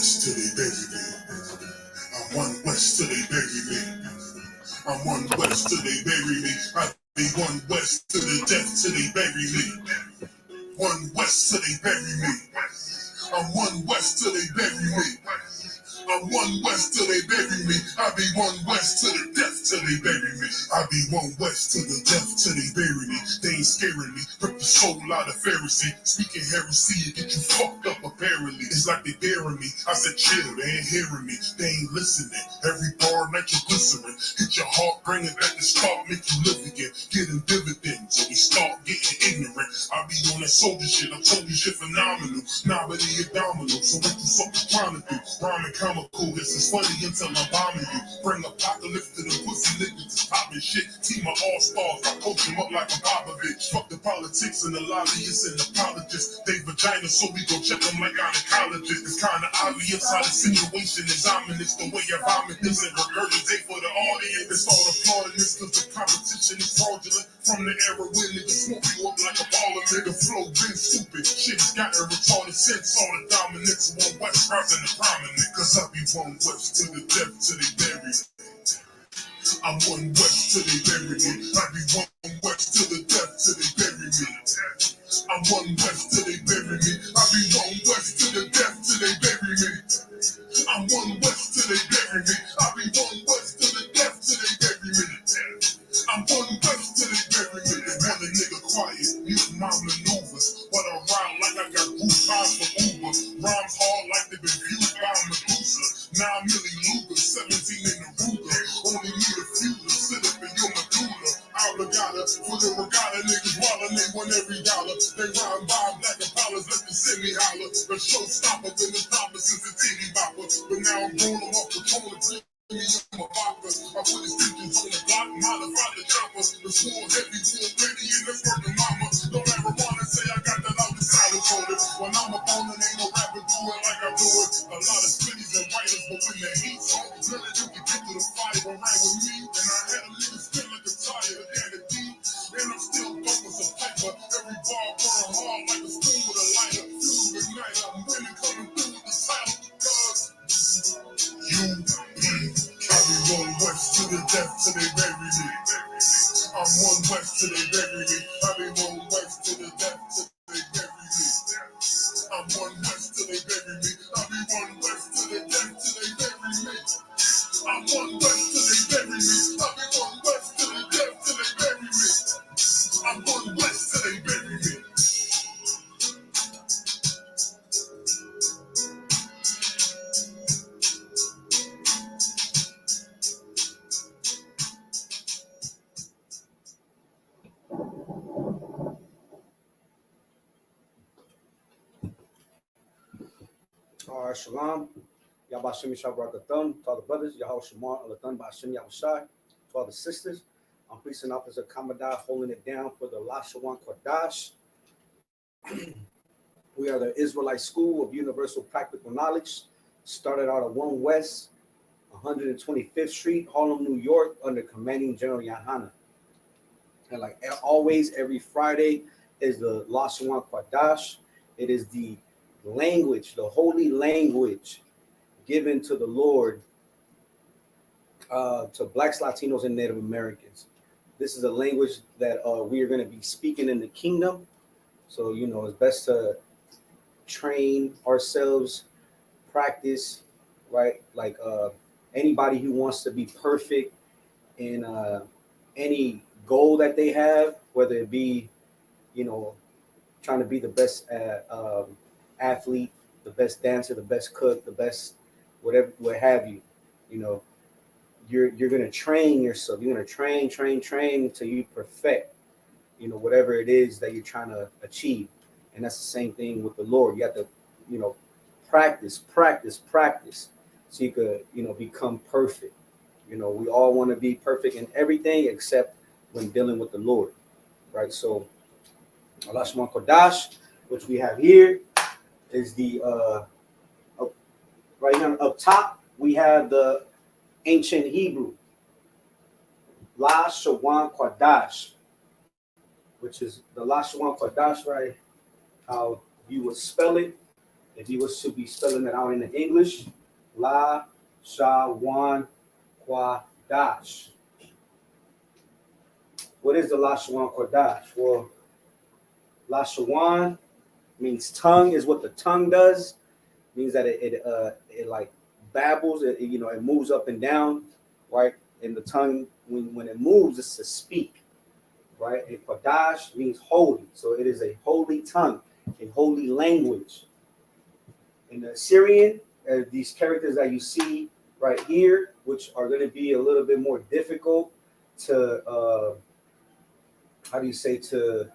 west till they bury me. I'm one west till they bury me. I'm one west till they bury me. I be one west to the death till they bury me. One west till they bury me. I'm one west till they bury me. I'm one west till they bury me. I be one west to the death till they bury me. I be one west to the death till they bury me. They ain't scaring me. Rip the soul out of Pharisee. Speaking heresy and get you fucked up apparently. It's like they daring me. I said chill, they ain't hearing me. They ain't listening. Every bar nitroglycerin. Hit your heart, bring it back to start, make you live again. Getting dividends and we start getting ignorant. I be on that soldier shit. I told you shit phenomenal. Nah, but he a domino. So what you fucking trying to do? Rhyming comical. This is funny until I'm bombing you. Bring apocalypse to the pussy niggas that's popping shit. Team of all-stars, I coach them up like a Popovich. Fuck the politics and the lobbyists and apologists. They vagina, so we go check them like gynecologists. It's kinda obvious how the situation is ominous. The way I vomit this and regurgitate for the audience. They start applauding this cause the competition is fraudulent. From the era when niggas smoke you up like a baller. The flow been stupid. Shit's got a retarded sense. All the dominance, one west rising the prominent. Cause I be one west to the death till they bury me. I'm one west till they bury me. I be one west to the death till they bury me. I'm one west till they bury me. I be one west to the death till they bury me. I'm one west till they bury me. I be one west to the death till they bury me. I'm one west till they bury me. They want a nigga quiet, mute my maneuvers. But I rhyme like I got group time for Uber. Rhymes hard like they been viewed by Medusa. 9 milli Luger, 17 in the Ruger. Only need a few to sit up in your medulla. Obligata, for the regatta niggas wildin', they want every dollar. They rhyme by black Impalas, let them send me holler. The showstopper, been the stopper since the titty bopper. But now I'm rolling off the corner. Me, I'm a vodka. I put his pigeons on the block, modify the chopper. The swore heavy, full ready, and that's working mama. Don't ever wanna say I got that out the silent folder. When I'm up on it, ain't no rapper do it like I do it. A lot of spitties and writers, but when the heat's on, none of you can get to the fire around with me. And I had a nigga spin like a tire, and a deep. And I'm still dope as a piper. Every bar burn hard like a spoon with a lighter. Fuse with night, I'm really coming through with the title. Cause I be one west to the death till they bury me. I'm one west till they bury me. I be one west to the death till they bury me. I'm one west till they bury me. I be one west to the death till they bury me. I'm one west till they bury me. I be one west to the death till they bury me. I'm one west till they bury me. All right, Shalom. Yabashim Shabrakatan. To all the brothers, Yahweh Shemar, Alatan Bashim Yahushai. To all the sisters, I'm Police Officer Kamadai holding it down for the Lashawan Qadash. We are the Israelite School of Universal Practical Knowledge. Started out at 1 West, 125th Street, Harlem, New York, under Commanding General Yahana. And like always, every Friday is the Lashawan Qadash. It is the language, the holy language given to the Lord to Blacks, Latinos, and Native Americans. This is a language that we are going to be speaking in the kingdom. So, you know, it's best to train ourselves, practice, right? Like anybody who wants to be perfect in any goal that they have, whether it be, you know, trying to be the best athlete, the best dancer, the best cook, the best whatever, what have you, you know, you're going to train yourself. You're going to train until you perfect, you know, whatever it is that you're trying to achieve. And that's the same thing with the Lord. You have to, you know, practice so you could, you know, become perfect. You know, we all want to be perfect in everything except when dealing with the Lord, right? So Lashawan Qadash, which we have here, is the right here up top, we have the ancient Hebrew, Lashawan Qadash, which is the Lashawan Qadash, right? How you would spell it. If you was to be spelling it out in the English, Lashawan Qadash. What is the Lashawan Qadash? Well, Lashawan means tongue, is what the tongue does. It means that it like babbles, it moves up and down, right? And the tongue, when it moves, it's to speak, right? And Qadash means holy. So it is a holy tongue, a holy language. In the Assyrian, these characters that you see right here, which are going to be a little bit more difficult to, how do you say, to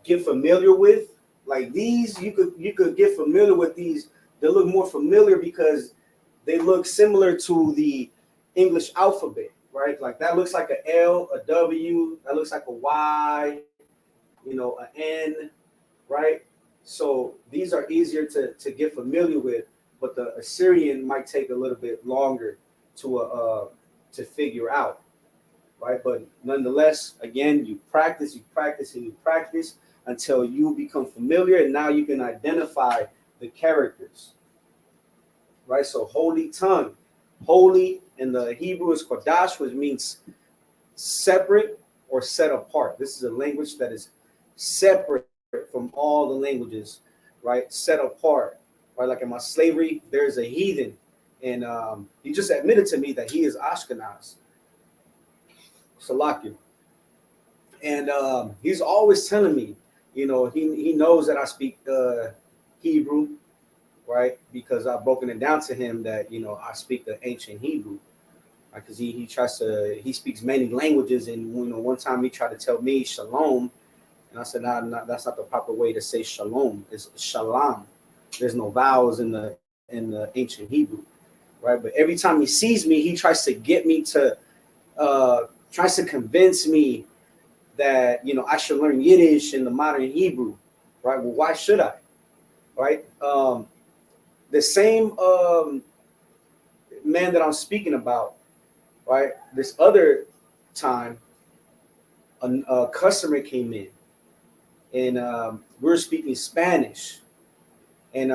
get familiar with. Like these, you could get familiar with these. They look more familiar because they look similar to the English alphabet, right? Like that looks like an L, a W, that looks like a Y, an N, right? So these are easier to get familiar with, but the Assyrian might take a little bit longer to figure out, right? But nonetheless, again, you practice, and you practice until you become familiar, and now you can identify the characters, right? So holy tongue, holy in the Hebrew is Qadash, which means separate or set apart. This is a language that is separate from all the languages, right? Set apart, right? Like in my slavery, there's a heathen, and he just admitted to me that he is Ashkenaz, Salakia. And he's always telling me, he knows that I speak Hebrew, right? Because I've broken it down to him that, I speak the ancient Hebrew. Because he speaks many languages, and one time he tried to tell me shalom, and I said, nah, that's not the proper way to say shalom. It's shalom. There's no vowels in the ancient Hebrew, right? But every time he sees me, he tries to get me to tries to convince me that I should learn Yiddish in the modern Hebrew, right? Well, why should I, right? The same man that I'm speaking about, right? This other time, a customer came in, and we were speaking Spanish, and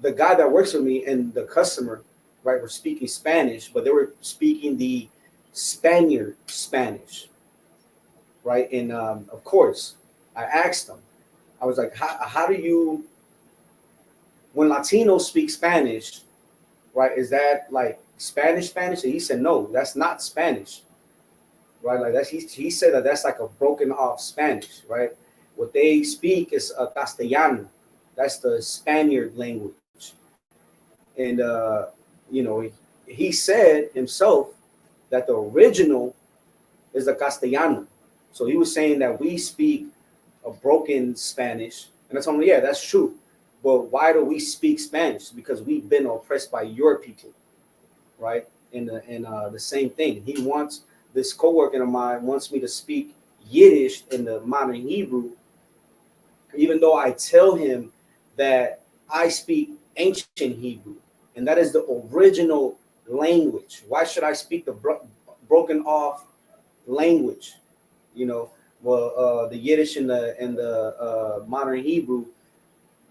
the guy that works with me and the customer, right, were speaking Spanish, but they were speaking the Spaniard Spanish, right? And of course, I asked them, I was like, how do you, when Latinos speak Spanish, right, is that like Spanish? And he said, no, that's not Spanish, right? Like he said that's like a broken off Spanish, right? What they speak is Castellano. That's the Spaniard language. And, he said himself that the original is the Castellano. So he was saying that we speak a broken Spanish. And I told him, yeah, that's true. But why do we speak Spanish? Because we've been oppressed by your people, right? And the same thing. This coworker of mine wants me to speak Yiddish in the modern Hebrew, even though I tell him that I speak ancient Hebrew, and that is the original language. Why should I speak the broken off language? The Yiddish and the modern Hebrew,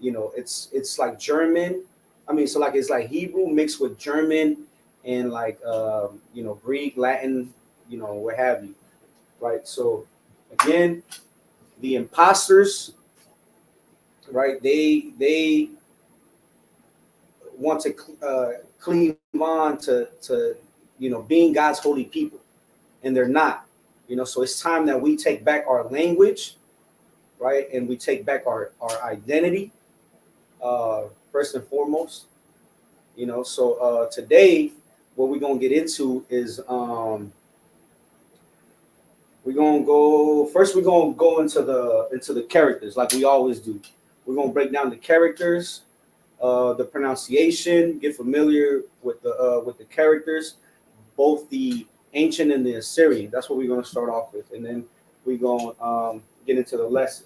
it's like German. I mean, so like it's like Hebrew mixed with German and like Greek, Latin, what have you, right? So again, the imposters, right? They want to cleave on to being God's holy people, and they're not. So it's time that we take back our language, right? And we take back our identity, first and foremost. So today, what we're gonna get into is we're gonna go into the characters like we always do. We're gonna break down the characters, the pronunciation, get familiar with the characters, both the ancient and the Assyrian. That's what we're gonna start off with, and then we're gonna get into the lesson.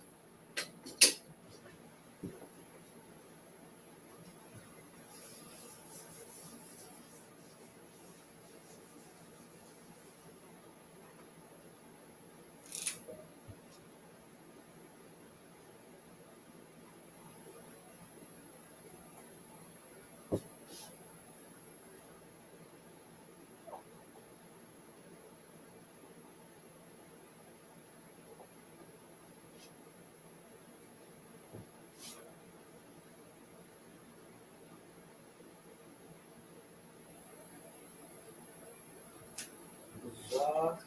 Kata.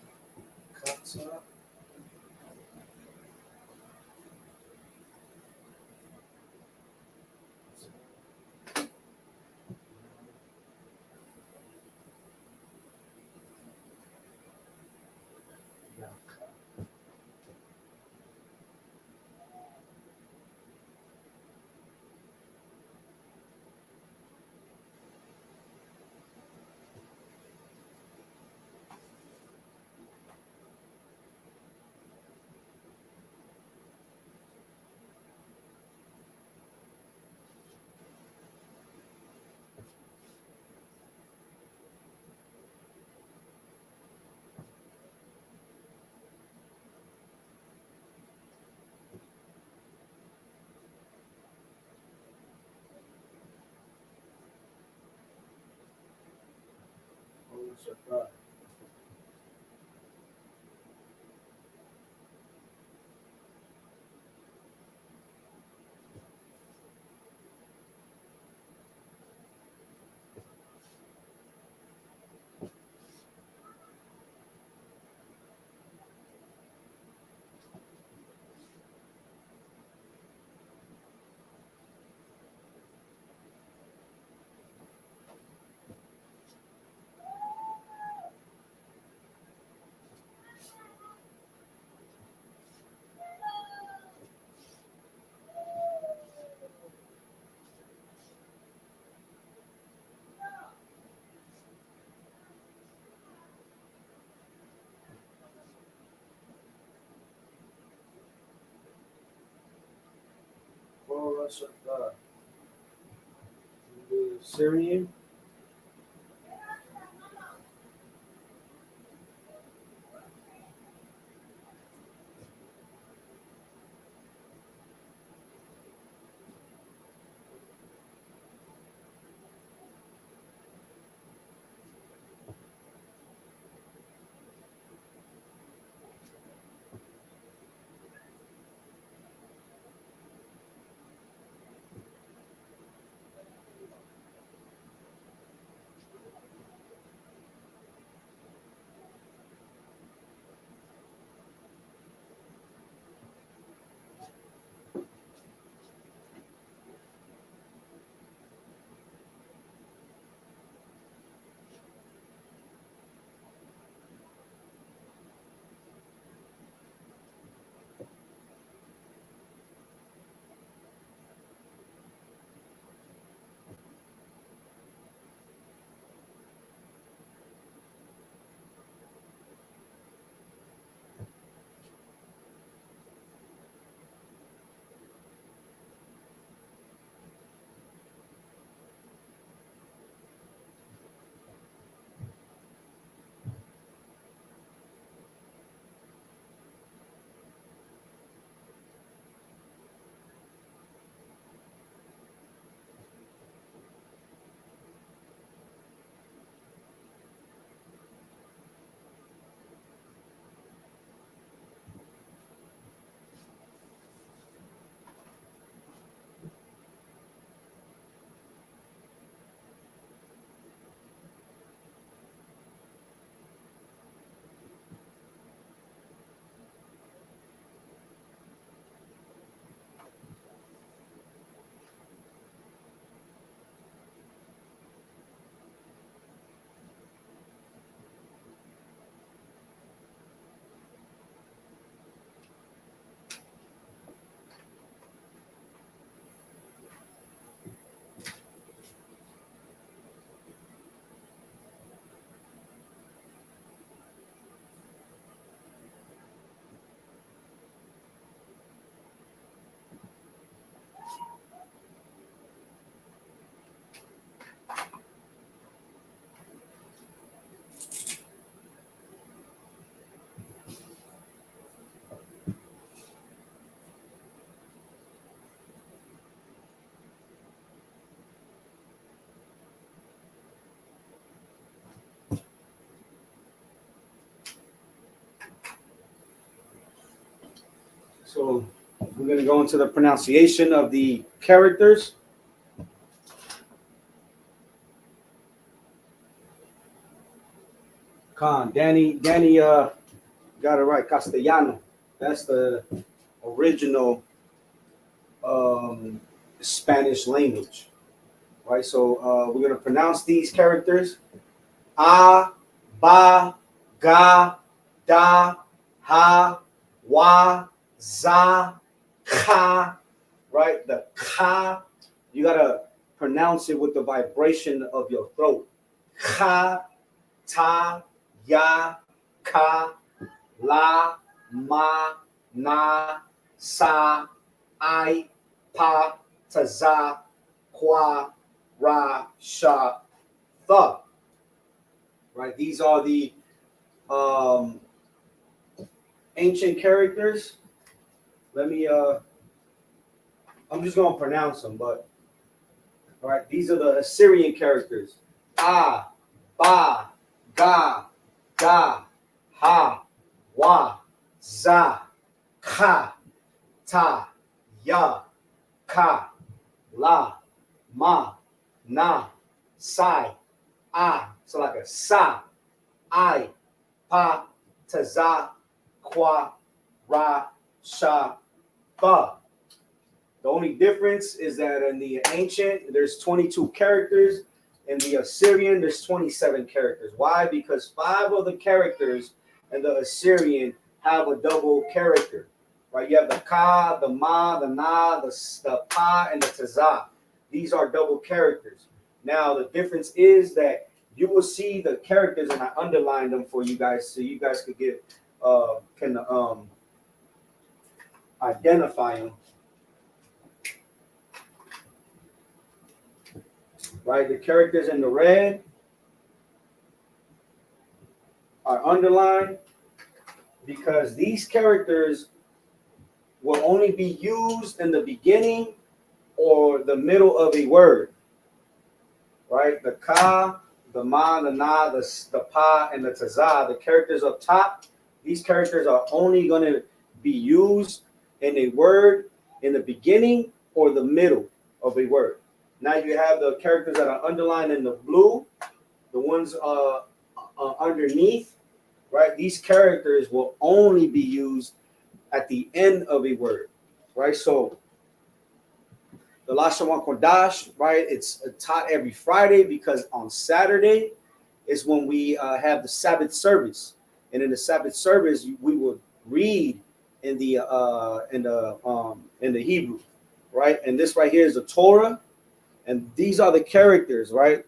Syrian. So we're going to go into the pronunciation of the characters. Khan. Danny got it right. Castellano. That's the original Spanish language. Right? So we're gonna pronounce these characters: a, ba, ga, da, ha, wa, za, ka. Right? The ka. You gotta pronounce it with the vibration of your throat. Ka, ta, ya, ka, la, ma, na, sa, I, pa, ta, za, qua, ra, sha, the. Right? These are the ancient characters. Let me I'm just gonna pronounce them, but all right, these are the Assyrian characters. A, ba, ga, da, ha, wa, za, ka, ta, ya, ka, la, ma, na, sai, a. So like a sa, I, pa, ta, za, qua, ra, sha, ba. The only difference is that in the ancient, there's 22 characters. In the Assyrian, there's 27 characters. Why? Because 5 of the characters in the Assyrian have a double character. Right? You have the ka, the ma, the na, the pa, and the taza. These are double characters. Now, the difference is that you will see the characters, and I underlined them for you guys so you guys could get can identify them. Right, the characters in the red are underlined because these characters will only be used in the beginning or the middle of a word. Right, the ka, the ma, the na, the pa, and the taza, the characters up top, these characters are only going to be used in a word in the beginning or the middle of a word. Now you have the characters that are underlined in the blue, the ones underneath, right? These characters will only be used at the end of a word, right? So the Lashawan Qadash, right? It's taught every Friday because on Saturday is when we have the Sabbath service, and in the Sabbath service we will read in the Hebrew, right? And this right here is the Torah. And these are the characters, right?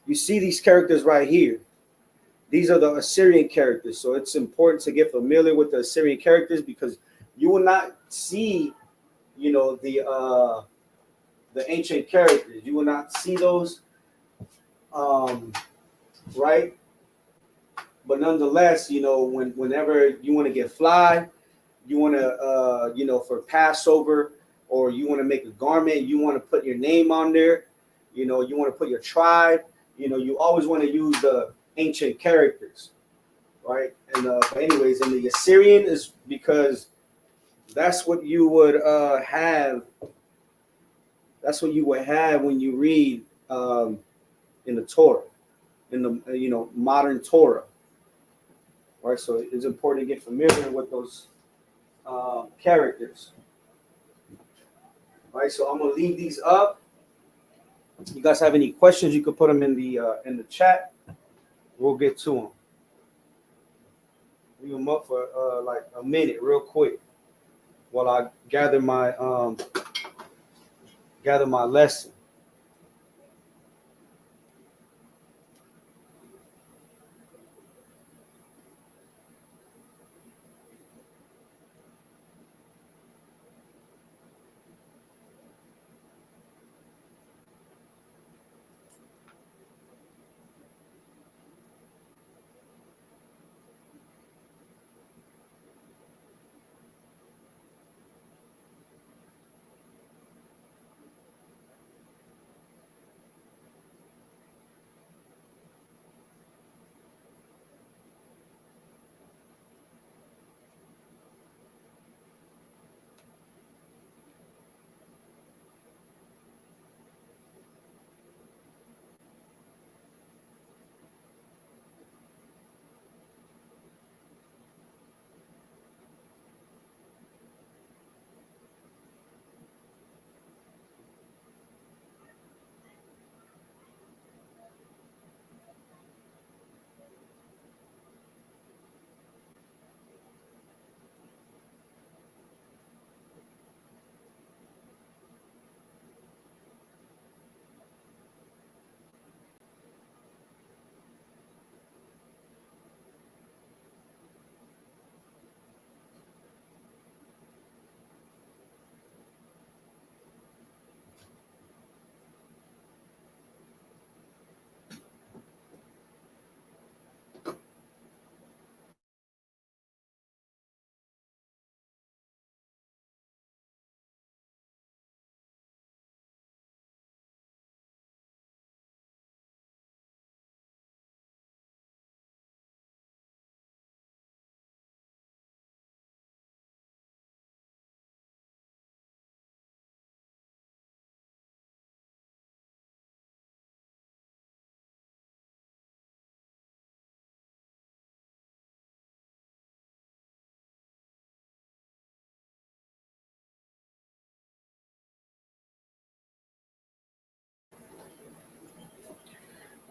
You see these characters right here. These are the Assyrian characters. So it's important to get familiar with the Assyrian characters because you will not see, you know, the ancient characters. You will not see those, right? But nonetheless, you know, whenever you want to get fly, you want to, you know, for Passover, or you want to make a garment, you want to put your name on there, you know, you want to put your tribe, you know, you always want to use the ancient characters, right? And but anyways, in the Assyrian is because that's what you would have. That's what you would have when you read in the Torah, in the you know, modern Torah, right? So it's important to get familiar with those characters. All right, so I'm gonna leave these up. You guys have any questions? You could put them in the chat. We'll get to them. Leave them up for like a minute, real quick, while I gather my lesson.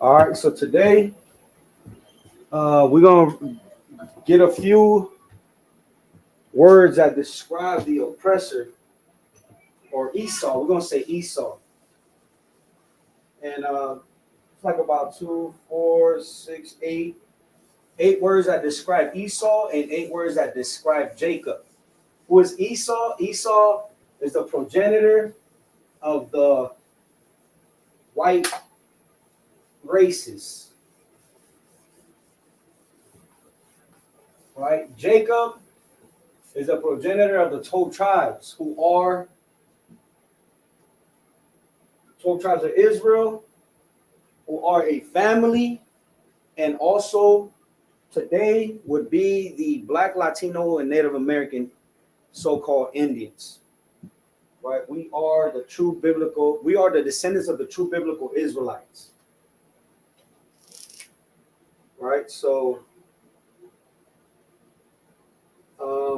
All right, so today we're gonna get a few words that describe the oppressor or Esau. We're gonna say Esau, and it's like about 2, 4, 6, 8, 8 words that describe Esau and 8 words that describe Jacob. Who is Esau? Esau is the progenitor of the white races, right? Jacob is the progenitor of the 12 tribes, who are 12 tribes of Israel, who are a family, and also today would be the Black, Latino, and Native American so-called Indians, right? We are the descendants of the true biblical Israelites, right? So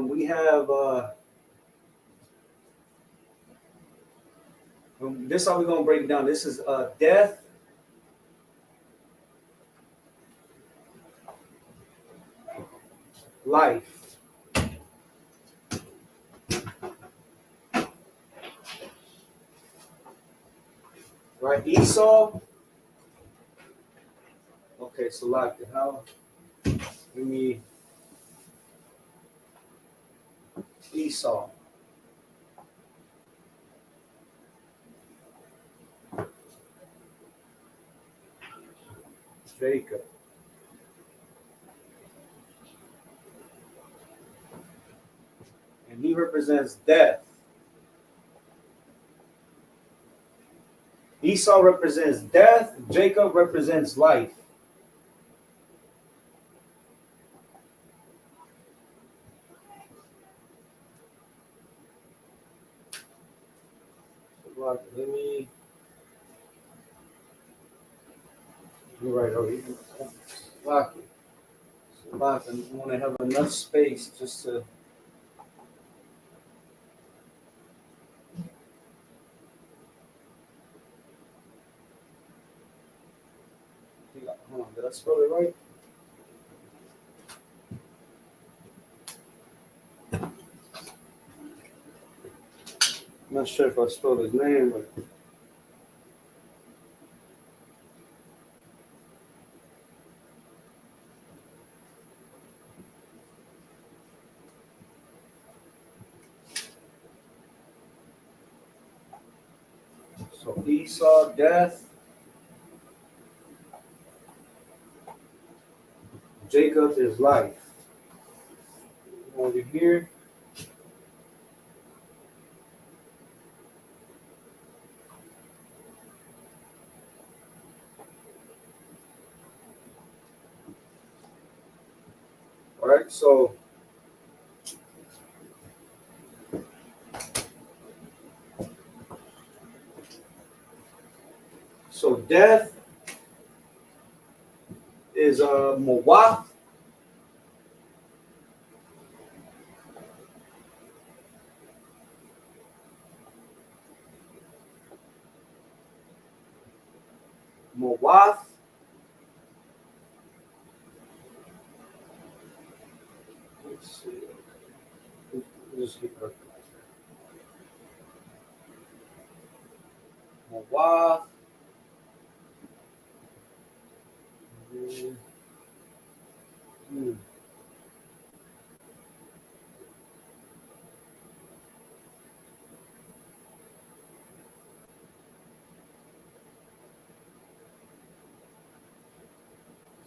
we have this is how we're gonna break it down. This is death, life, right? Esau. Okay, so like how? Give me Esau. Jacob. And he represents death. Esau represents death. Jacob represents life. Let me. You're right over here. Lock it. Lock it. I want to have enough space just to. Hold on. Did I spell it right? I'm not sure if I spelled his name, but. So Esau, death. Jacob is life. Over here. All right, so death is Mawaf. Mawaf. Let's see. Just keep looking. Mawaf. Hmm.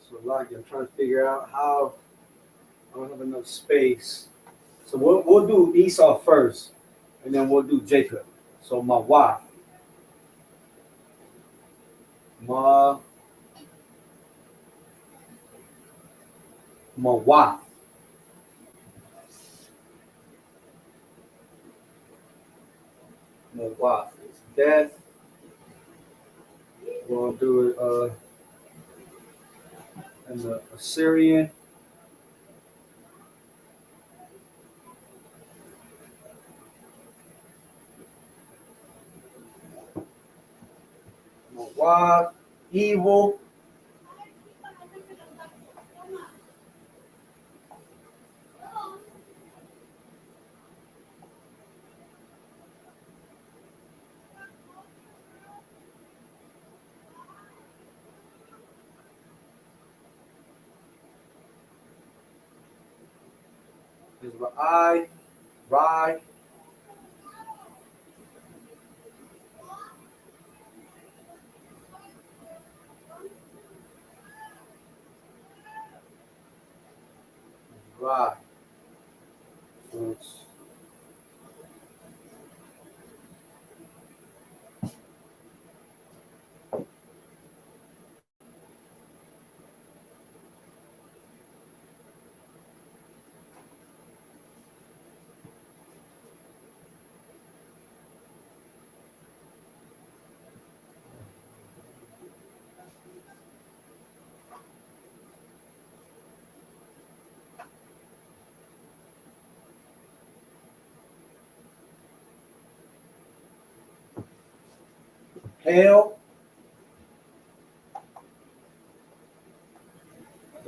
So like I'm trying to figure out how I don't have enough space. So we'll do Esau first, and then we'll do Jacob. So Mawaf. Ma Mawaf. Mawaf is death. We'll do it in the Assyrian. Mawaf, evil. is Rai, Rai, Rai. So it's Hail,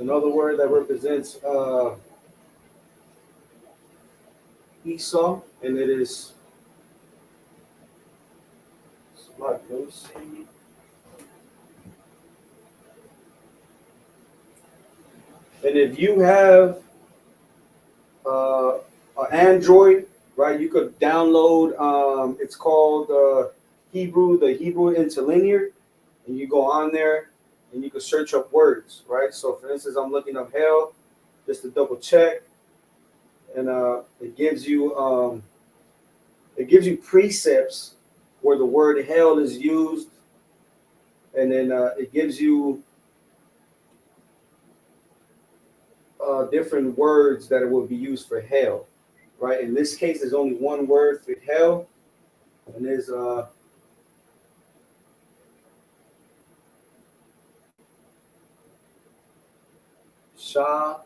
another word that represents Esau, and it is smart. Let me see. And if you have an Android, right, you could download. It's called the Hebrew Interlinear, and you go on there and you can search up words, right? So, for instance, I'm looking up hell just to double check, and it gives you precepts where the word hell is used, and then it gives you different words that it will be used for hell, right? In this case, there's only one word for hell, and there's Shah.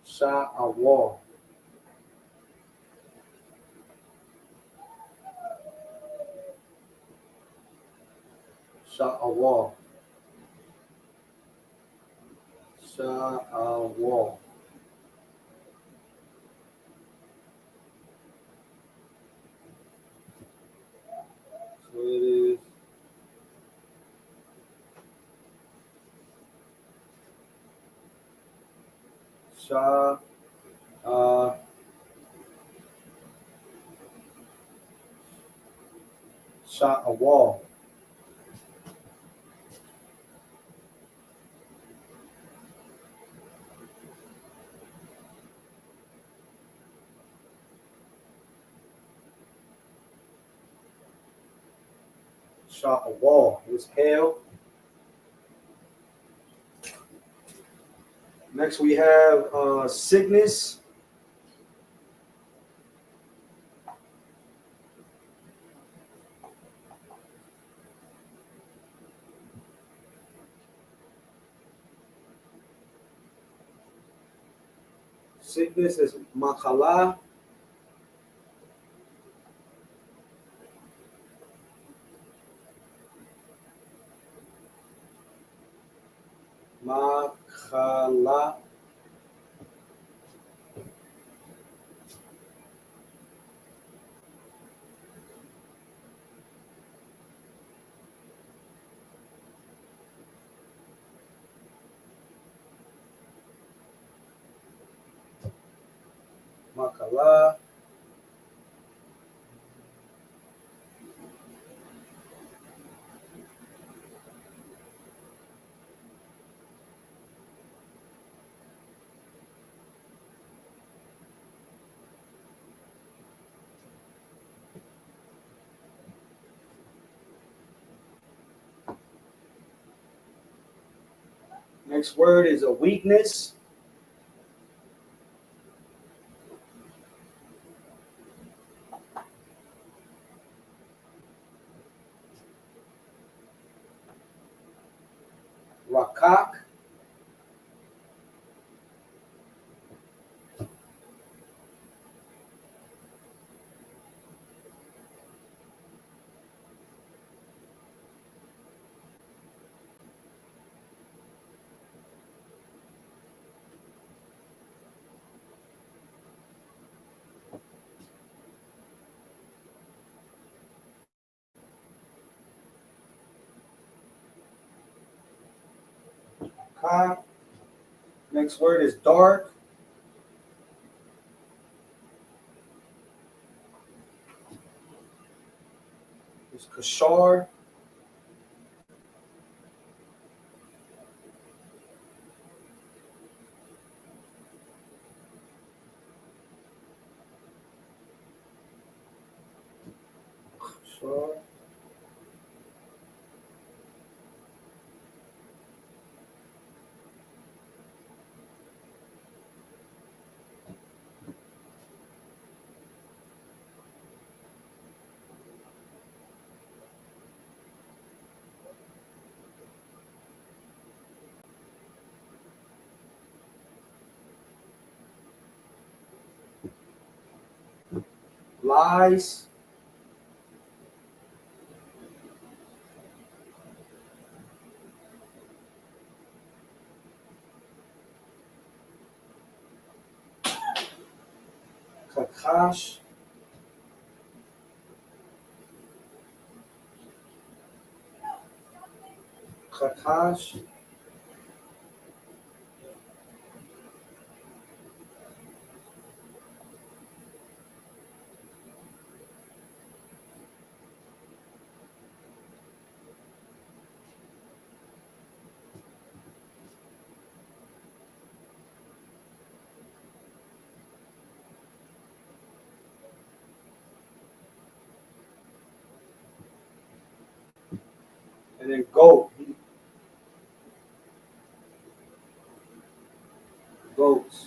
Shah Awal. Shah Awal. Shah Awal. So it is Shah uh, Shah Awal. Shah Awal. It's hell. Next we have sickness. Sickness is Makala. Makala. Makala. Next word is a weakness. Rakak. Ka. Next word is dark. It's kashar. Kashar. Lies. Kakash. Kakash. And then goat. Goats.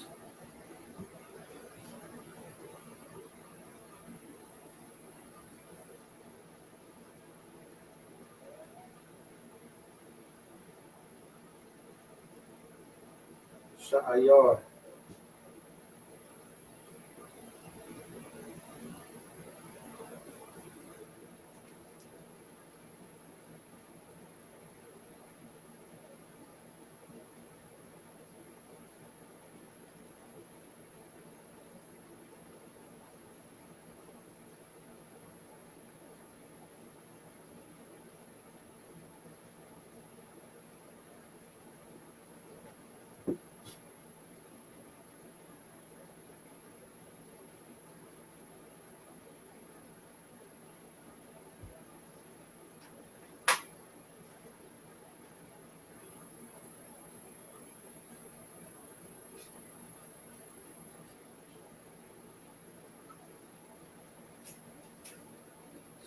Sha'ayar.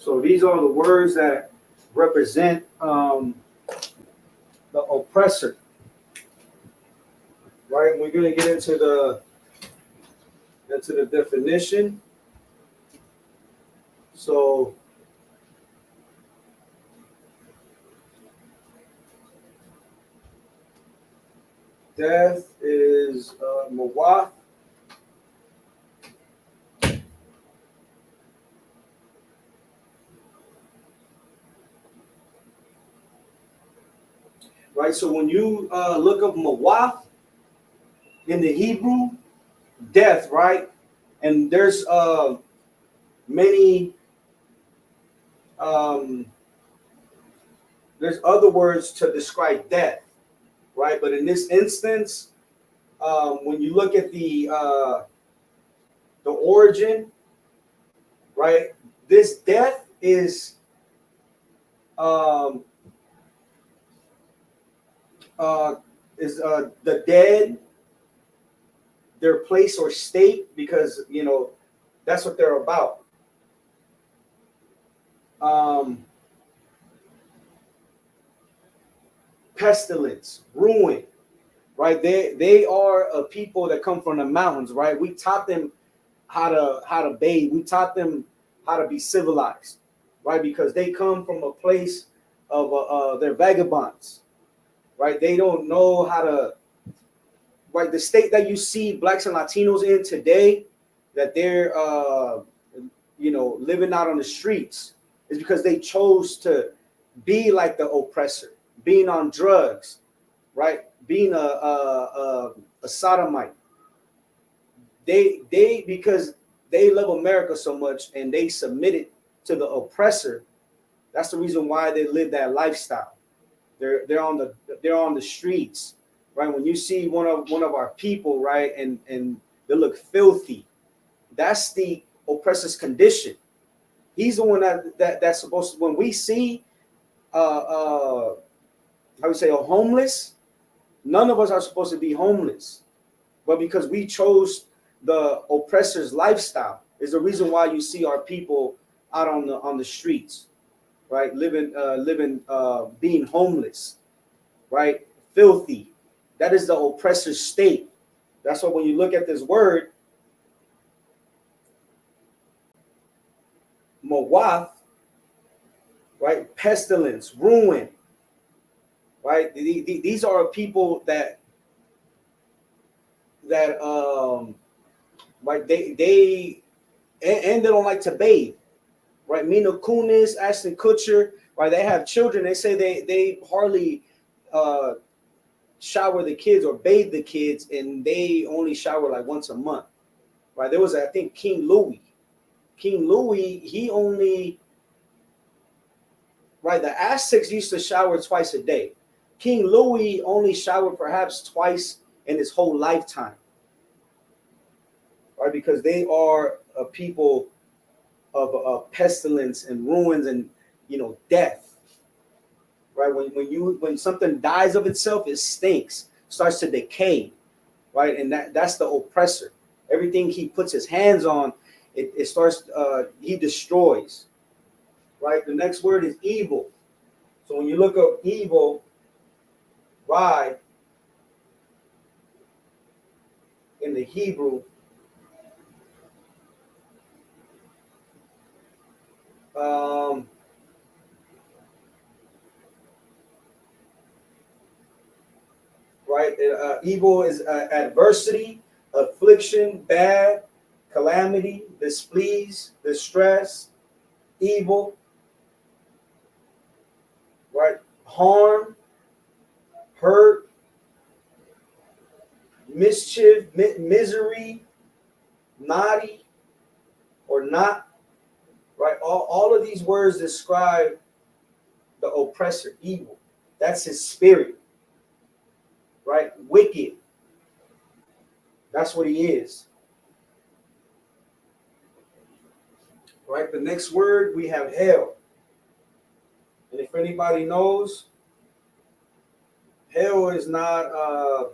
So these are the words that represent the oppressor, right? We're going to get into the definition. So death is mawaf. Right. So when you look up mawaf in the Hebrew, death, right? And there's many there's other words to describe death, right? But in this instance, when you look at the origin, right? This death um, is the dead, their place or state, because that's what they're about. Pestilence, ruin, right? They are a people that come from the mountains, right? We taught them how to bathe. We taught them how to be civilized, right? Because they come from a place of they're vagabonds, right? They don't know how to, right? The state that you see blacks and Latinos in today, that they're living out on the streets, is because they chose to be like the oppressor, being on drugs, right? Being a sodomite. They because they love America so much and they submitted to the oppressor. That's the reason why they live that lifestyle. They're on the streets, right? When you see one of our people, right, and they look filthy, that's the oppressor's condition. He's the one that's supposed to. When we see I would say a homeless, none of us are supposed to be homeless, but because we chose the oppressor's lifestyle is the reason why you see our people out on the streets, right, living being homeless, right, filthy. That is the oppressor's state. That's why when you look at this word Mowath, right, pestilence, ruin, right? These are people that like they and they don't like to bathe, right? Mina Kunis, Ashton Kutcher, right? They have children. They say they hardly shower the kids or bathe the kids, and they only shower like once a month, right? There was, I think, King Louis. He only, right? The Aztecs used to shower twice a day. King Louis only showered perhaps twice in his whole lifetime, right? Because they are a people of pestilence and ruins and death, right? When something dies of itself, it stinks, starts to decay, right? And that's the oppressor. Everything he puts his hands on, it starts. He destroys, right? The next word is evil. So when you look up evil, right, in the Hebrew, right, evil is adversity, affliction, bad, calamity, displease, distress, evil, right, harm, hurt, mischief, misery, naughty, or not, right? All of these words describe the oppressor, evil. That's his spirit, right? Wicked. That's what he is. Right? The next word, we have hell. And if anybody knows, hell is not a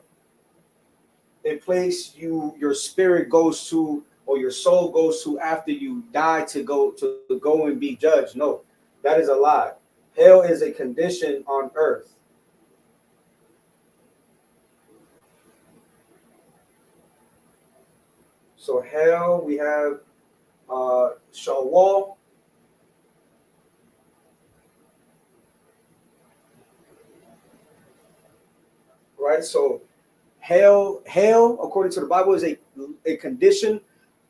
place your spirit goes to or your soul goes to after you die to go and be judged. No, that is a lie. Hell is a condition on earth. So hell, we have Shawwal. Right? So hell, according to the Bible, is a condition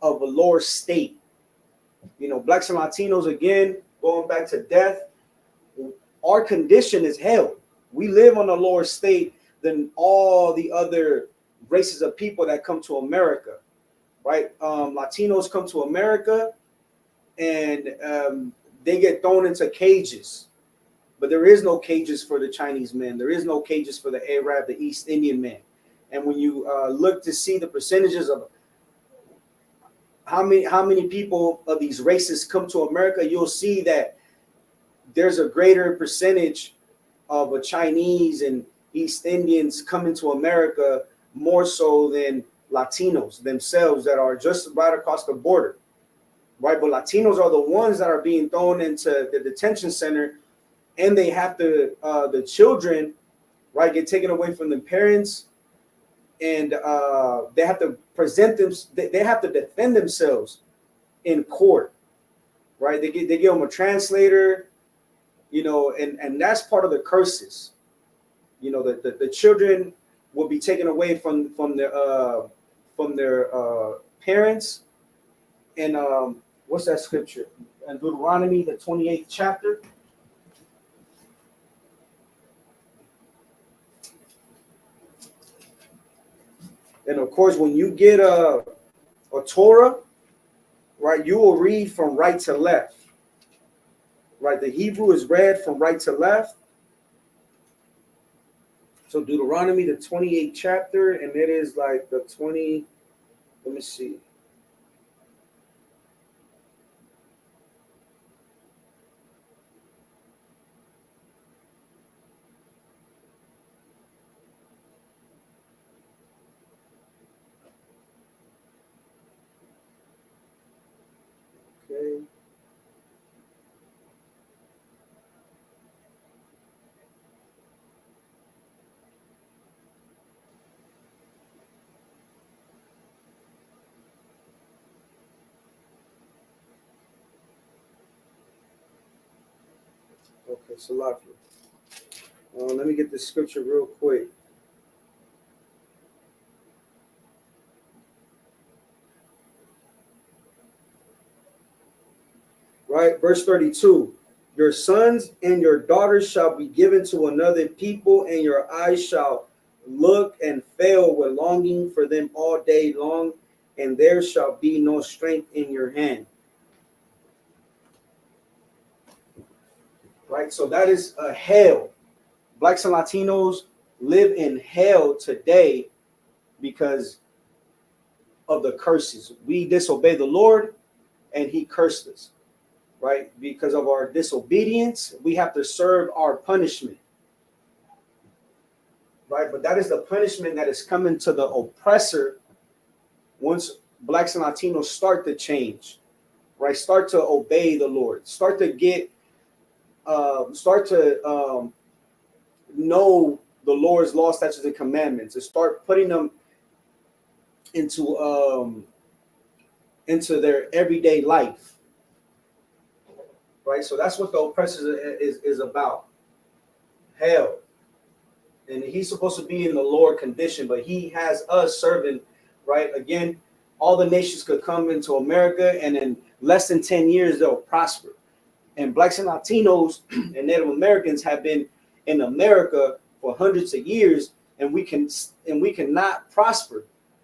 of a lower state. Blacks and Latinos, again, going back to death, our condition is hell. We live on a lower state than all the other races of people that come to America, right? Latinos come to America and they get thrown into cages, but there is no cages for the Chinese men. There is no cages for the Arab, the East Indian men. And when you look to see the percentages of how many people of these races come to America, you'll see that there's a greater percentage of Chinese and East Indians coming to America more so than Latinos themselves that are just right across the border, right? But Latinos are the ones that are being thrown into the detention center, and they have to, the children, right, get taken away from the parents, and they have to present them, they have to defend themselves in court, right? They give them a translator, and that's part of the curses. The children will be taken away from their parents. And what's that scripture? In Deuteronomy, the 28th chapter. And of course, when you get a Torah, right, you will read from right to left. Right, the Hebrew is read from right to left. So Deuteronomy, the 28th chapter, and it is like the 20, let me see. Okay. Okay, Salafia. Let me get this scripture real quick. Right, verse 32. Your sons and your daughters shall be given to another people, and your eyes shall look and fail with longing for them all day long, and there shall be no strength in your hand. Right, so that is a hell. Blacks and Latinos live in hell today because of the curses. We disobey the Lord, and He cursed us. Right, because of our disobedience, we have to serve our punishment. Right, but that is the punishment that is coming to the oppressor once Blacks and Latinos start to change, right? Start to obey the Lord, start to know the Lord's law, statutes, and commandments, and start putting them into their everyday life, right? So that's what the oppressor is about. Hell. And he's supposed to be in the Lord condition, but he has us serving, right? Again, all the nations could come into America, and in less than 10 years, they'll prosper. And Blacks and Latinos and Native Americans have been in America for hundreds of years, and we cannot prosper.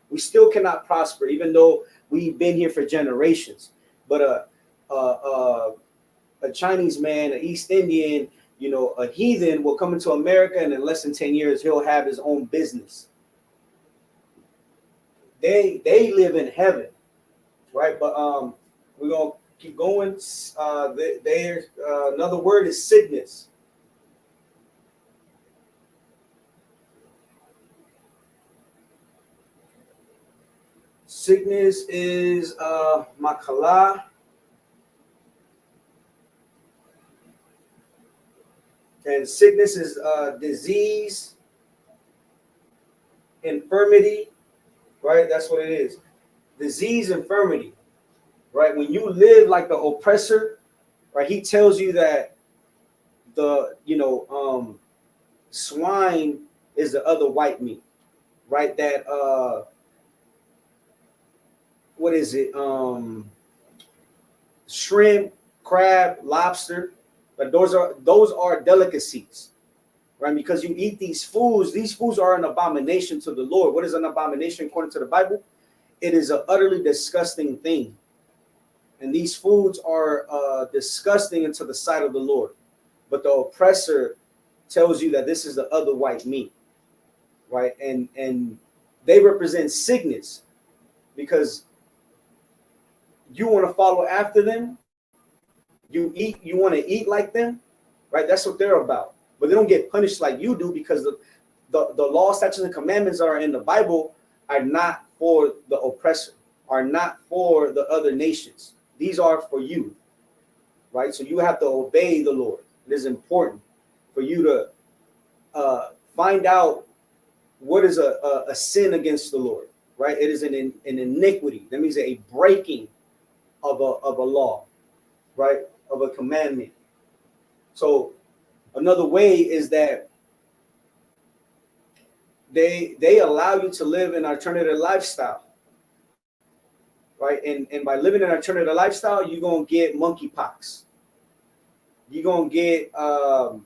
We still cannot prosper, even though we've been here for generations. But a Chinese man, an East Indian, a heathen will come into America, and in less than 10 years, he'll have his own business. They live in heaven, right? But we're gonna keep going. There's another word is sickness. Sickness is makala. And sickness is disease, infirmity, right? That's what it is. Disease, infirmity, right? When you live like the oppressor, right? He tells you that swine is the other white meat, right? That what is it? Shrimp, crab, lobster. But those are delicacies, right? Because you eat these foods are an abomination to the Lord. What is an abomination according to the Bible? It is an utterly disgusting thing. And these foods are disgusting into the sight of the Lord. But the oppressor tells you that this is the other white meat, right? And they represent sickness because you want to follow after them. You want to eat like them, right? That's what they're about. But they don't get punished like you do because the law, statutes, and commandments are in the Bible are not for the oppressor, are not for the other nations. These are for you, right? So you have to obey the Lord. It is important for you to find out what is a sin against the Lord, right? It is an iniquity. That means a breaking of a law, right? Of a commandment. So another way is that they allow you to live an alternative lifestyle, right? And by living an alternative lifestyle, you're gonna get monkeypox. You're gonna get a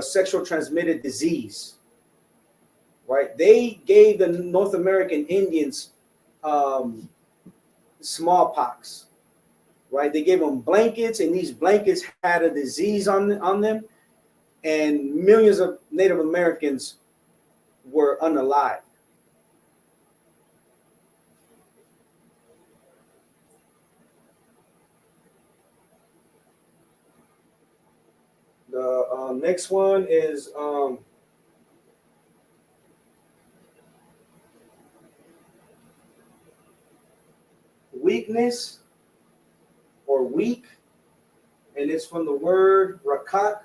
sexual transmitted disease, right? They gave the North American Indians smallpox. Right, they gave them blankets, and these blankets had a disease on them, and millions of Native Americans were unalive. The next one is weakness or weak, and it's from the word rakat.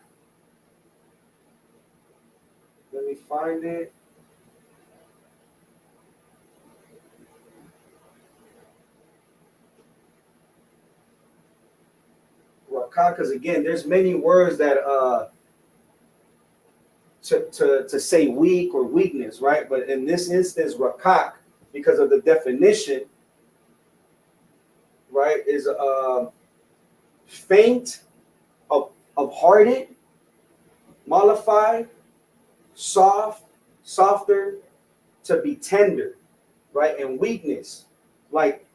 Let me find it. Rakat, because again, there's many words that to say weak or weakness, right? But in this instance, rakat, because of the definition, right, is faint, of hearted, mollified, soft, softer, to be tender, right? And weakness, like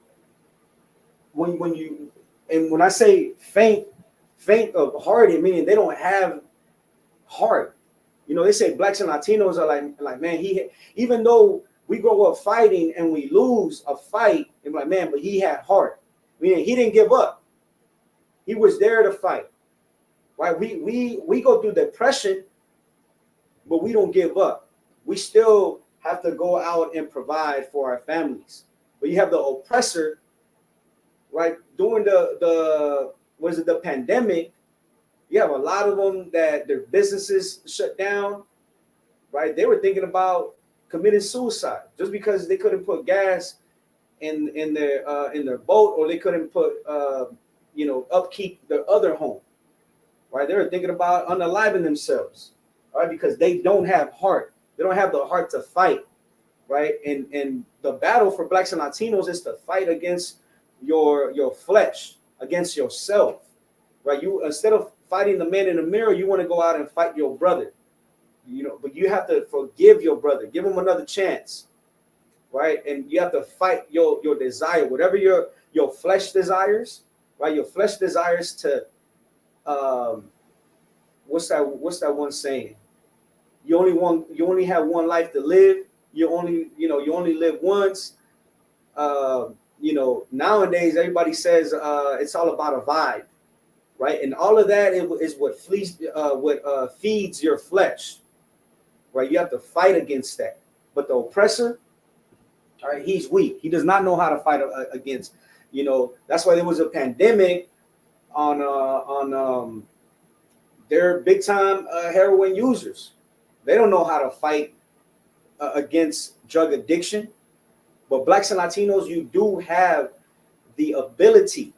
when you, and when I say faint of hearted, meaning they don't have heart. You know, they say blacks and Latinos are like man, even though we grow up fighting and we lose a fight, and like, man, but he had heart. Meaning he didn't give up. He was there to fight. Right? We go through depression, but we don't give up. We still have to go out and provide for our families. But you have the oppressor, right? During the pandemic, you have a lot of them that their businesses shut down, right? They were thinking about committing suicide just because they couldn't put gas in their boat, or they couldn't put upkeep their other home, right? They were thinking about unaliving themselves, right? Because they don't have heart. They don't have the heart to fight, right? And the battle for blacks and Latinos is to fight against your flesh, against yourself, right? You, instead of fighting the man in the mirror, you want to go out and fight your brother, but you have to forgive your brother, give him another chance, right? And you have to fight your desire, whatever your flesh desires, right? Your flesh desires to what's that one saying? You only have one life to live. You only live once. Nowadays everybody says it's all about a vibe, right? And all of that is what feeds your flesh, right? You have to fight against that. But the oppressor, all right, he's weak. He does not know how to fight against. That's why there was a pandemic on they're big time heroin users. They don't know how to fight against drug addiction. But blacks and Latinos, you do have the ability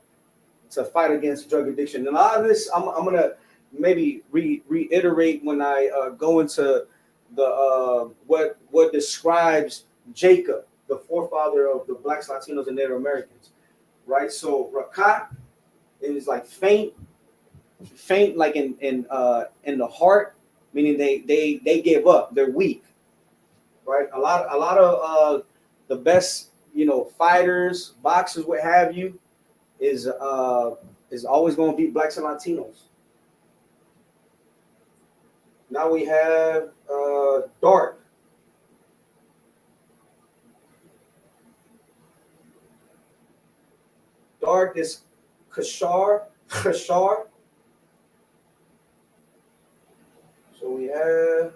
to fight against drug addiction. And a lot of this, I'm gonna maybe reiterate when I go into the what describes Jacob, the forefather of the blacks, Latinos, and Native Americans, right? So rakat is like faint like in the heart, meaning they give up, they're weak, right? A lot of the best fighters, boxers, what have you, is always going to be blacks and Latinos. Now we have dark. Dark is Kashar. So we have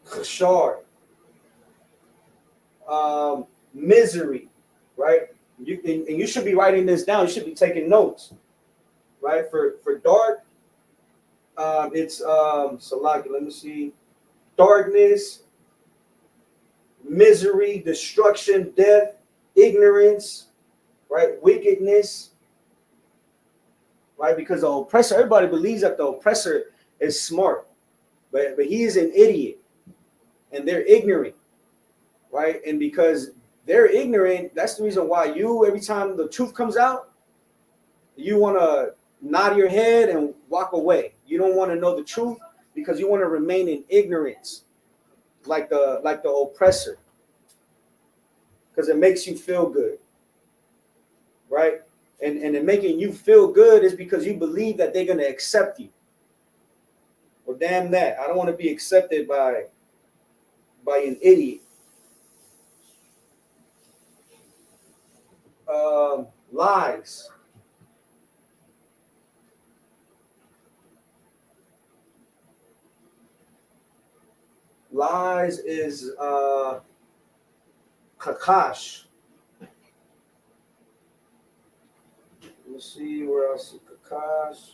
Kashar. Misery, right? You should be writing this down. You should be taking notes, right? For dark, it's Salaki. Let me see. Darkness, misery, destruction, death, ignorance, right? Wickedness, right? Because the oppressor, everybody believes that the oppressor is smart, but he is an idiot, and they're ignorant, right? And because they're ignorant, that's the reason why every time the truth comes out, you want to nod your head and walk away. You don't want to know the truth because you want to remain in ignorance, like the oppressor, because it makes you feel good, right? And in making you feel good is because you believe that they're going to accept you, Well, damn that. I don't want to be accepted by an idiot. Lies. Lies is Kakash. Let me see where I see Kakash.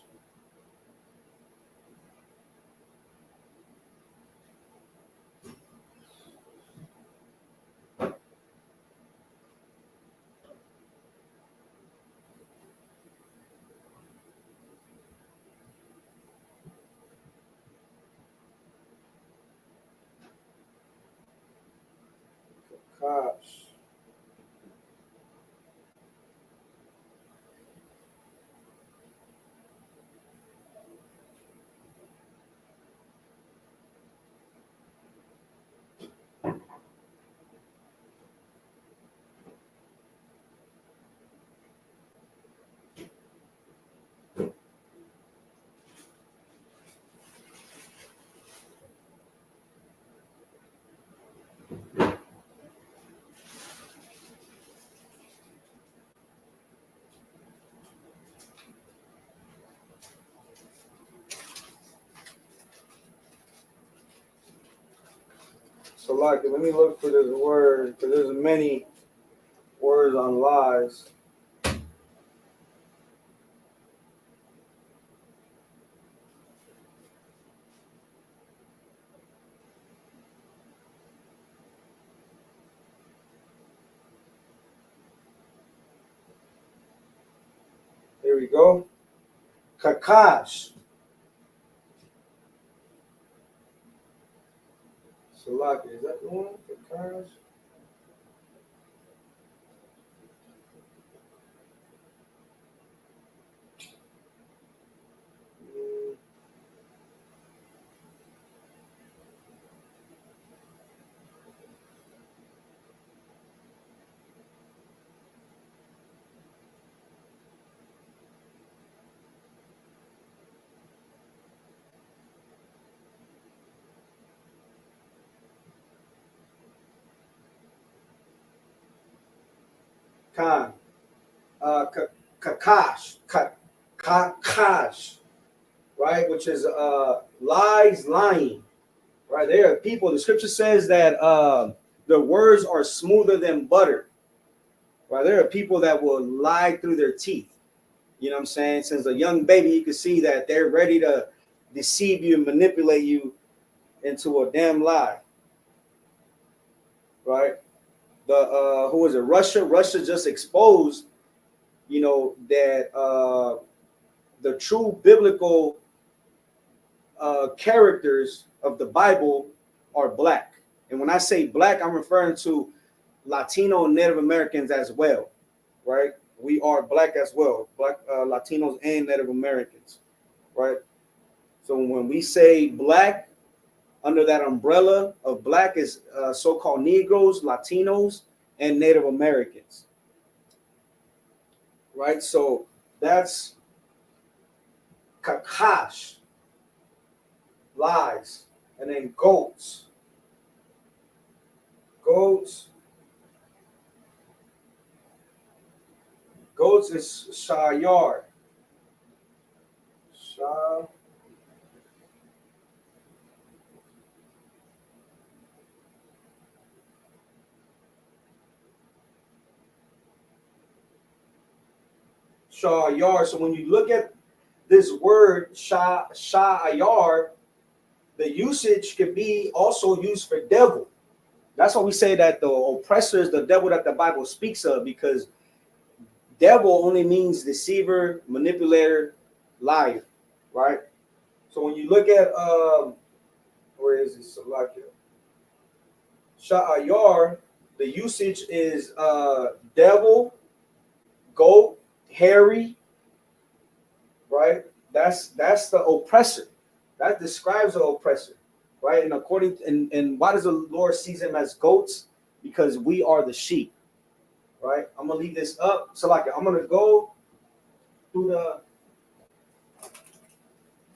Kakash. So, like, let me look for this word because there's many words on lies. Here we go. Kakash. So, like, is that the one? Kakash. Khan. Kakash. Kakash. Right? Which is lies, lying. Right? There are people, the scripture says that the words are smoother than butter. Right? There are people that will lie through their teeth. You know what I'm saying? Since a young baby, you can see that they're ready to deceive you and manipulate you into a damn lie. Right? The who was it? Russia just exposed, you know, that the true biblical characters of the Bible are black. And when I say black, I'm referring to Latino and Native Americans as well, right? We are black as well, black Latinos and Native Americans, right? So when we say black, under that umbrella of black is so-called Negroes, Latinos, and Native Americans, right? So that's Kakash, lies, and then goats. Goats is Shayar. Shayar. So when you look at this word Shayar, the usage could be also used for devil. That's why we say that the oppressor is the devil that the Bible speaks of, because devil only means deceiver, manipulator, liar, right? So when you look at where is this? Sha'ayar, the usage is devil, goat, hairy, right? That's the oppressor. That describes the oppressor, right? And and why does the Lord sees them as goats? Because we are the sheep, right? I'm gonna leave this up. So I'm gonna go through the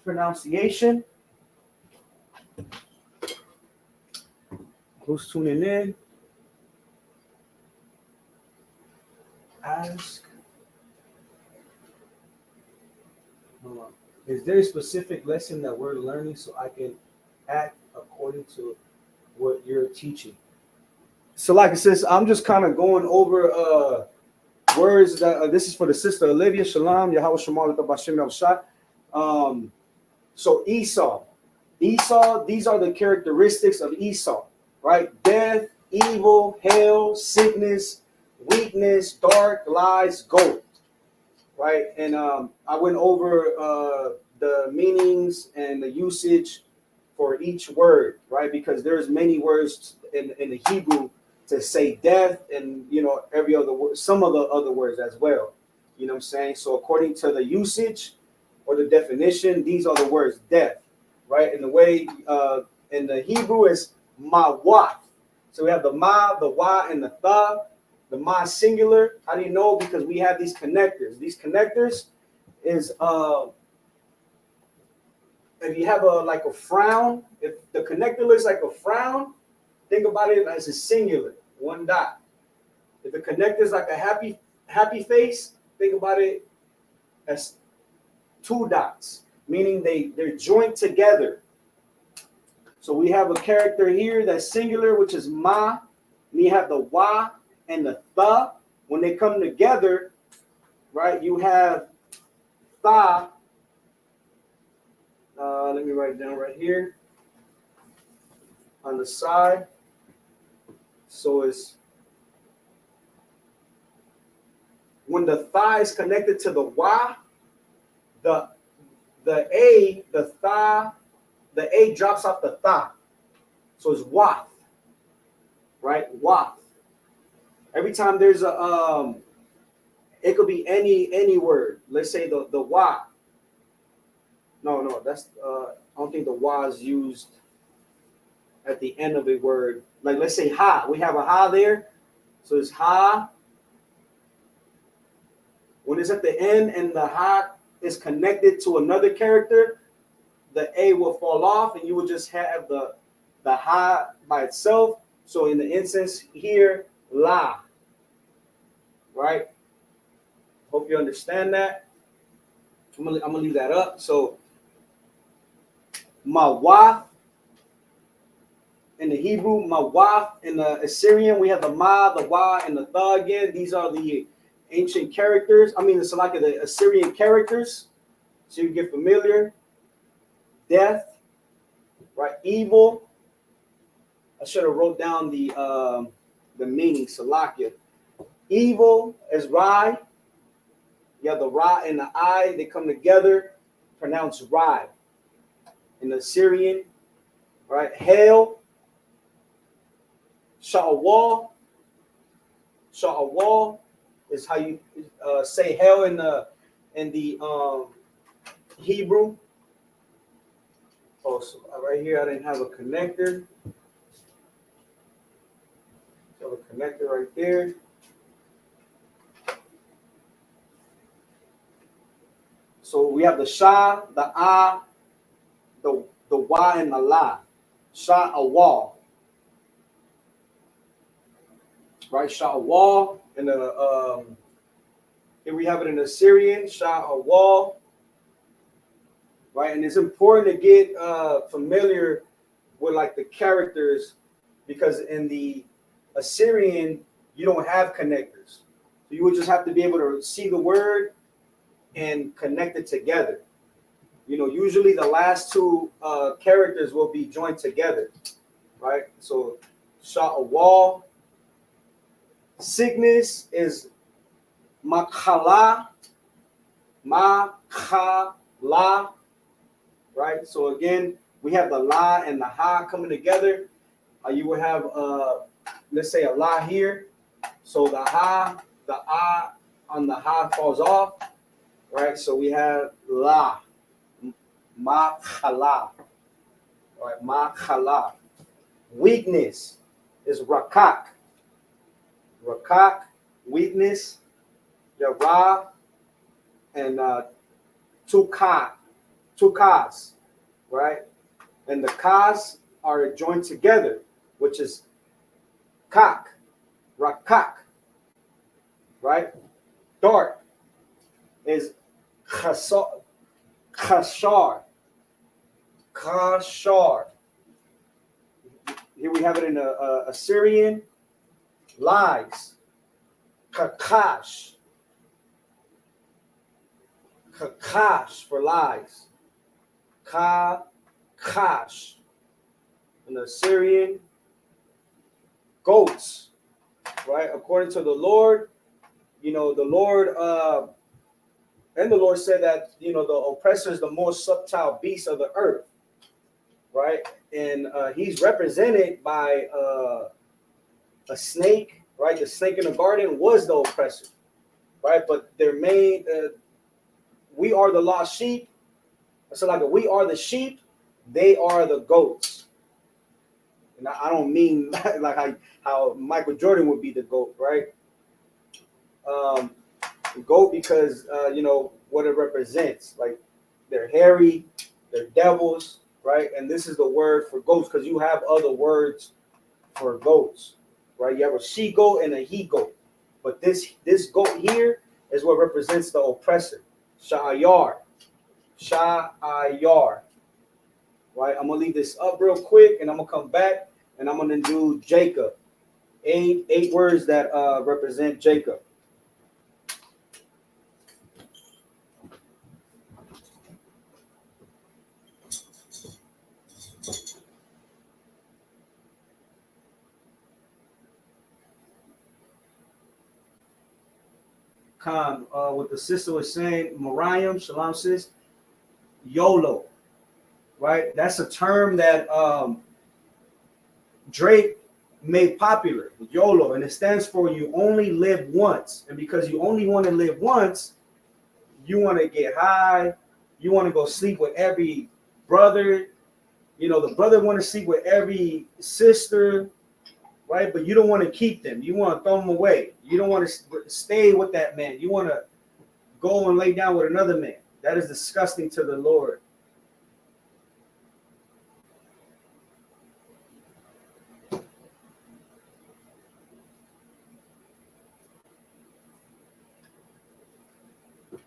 pronunciation. Who's tuning in? Ask. Is there a specific lesson that we're learning so I can act according to what you're teaching? So, like I said, I'm just kind of going over words that this is for the sister Olivia. Shalom, Yahweh Shemal Bashim Shot. So Esau, these are the characteristics of Esau, right? Death, evil, hell, sickness, weakness, dark, lies, gold, right? And I went over the meanings and the usage for each word, right? Because there's many words in the Hebrew to say death, and every other word, some of the other words as well. You know what I'm saying? So according to the usage or the definition, these are the words death, right? And the way in the Hebrew is mawat. So we have the ma, the wa, and the tha. The ma singular. How do you know? Because we have these connectors. These connectors is if you have like a frown, if the connector looks like a frown, think about it as a singular, one dot. If the connector is like a happy face, think about it as two dots, meaning they're joined together. So we have a character here that's singular, which is ma. And you have the wa and the tha. When they come together, right, you have tha. Let me write it down right here on the side. So it's when the tha is connected to the wa, the a, the tha, the a drops off the tha. So it's wath, right? Wath. Every time there's a it could be any word. Let's say the wa. No, that's I don't think the wa is used at the end of a word. Like let's say ha. We have a ha there. So it's ha. When it's at the end and the ha is connected to another character, the a will fall off and you will just have the ha by itself. So in the instance here, la. Right? Hope you understand that. I'm gonna leave that up. So mawaf in the Hebrew, mawaf in the Assyrian, we have the ma, the wa, and the tha again. These are the ancient characters. I mean, it's like the Assyrian characters. So you get familiar. Death, right? Evil. I should have wrote down the meaning. Salakia. Evil is Rai. You have the Ra and the I. They come together. Pronounced Rai. In the Syrian, right? Hail. Sha'awal. Sha'awal is how you say hell in the Hebrew. Oh, so right here I didn't have a connector. So a connector right there. So we have the sha, the ah, the wa, and the la. Sha'awal. Right, Sha'awal. And the here we have it in the Syrian, Sha'awal. Right, and it's important to get familiar with like the characters, because in the Assyrian you don't have connectors, so you would just have to be able to see the word and connect it together. Usually the last two characters will be joined together, right? So Sha'awal. Sickness is makhala, right? So again, we have the la and the ha coming together. You will have, let's say, a la here. So the ha, the ah on the ha falls off, right? So we have la, makhala, right? Makhala. Weakness is rakak. Rakak, weakness, Yara, and tukas, right? and the kas are joined together, which is kak, rakak, right? Dark is khasar, kashar, kashar. Here we have it in Assyrian, lies, kakash, kakash for lies, kakash. In the Assyrian, goats, right? According to the Lord, the Lord, and the Lord said that, the oppressor is the most subtle beast of the earth, right? And he's represented by a snake, right? The snake in the garden was the oppressor, right? But they're made, we are the lost sheep. So like we are the sheep, they are the goats. And I don't mean like how Michael Jordan would be the GOAT, right? GOAT because, what it represents. Like they're hairy, they're devils, right? And this is the word for goats because you have other words for goats, right? You have a she goat and a he goat. But this goat here is what represents the oppressor. Sha'ayar. Sha'ayar. Right? I'm going to leave this up real quick and I'm going to come back and I'm going to do Jacob. Eight words that represent Jacob. What the sister was saying, Mariam, Shalom sis, YOLO, right? That's a term that Drake made popular, YOLO, and it stands for you only live once. And because you only want to live once, you want to get high, you want to go sleep with every brother, the brother want to sleep with every sister, right? But you don't want to keep them. You want to throw them away. You don't want to stay with that man. You want to go and lay down with another man. That is disgusting to the Lord.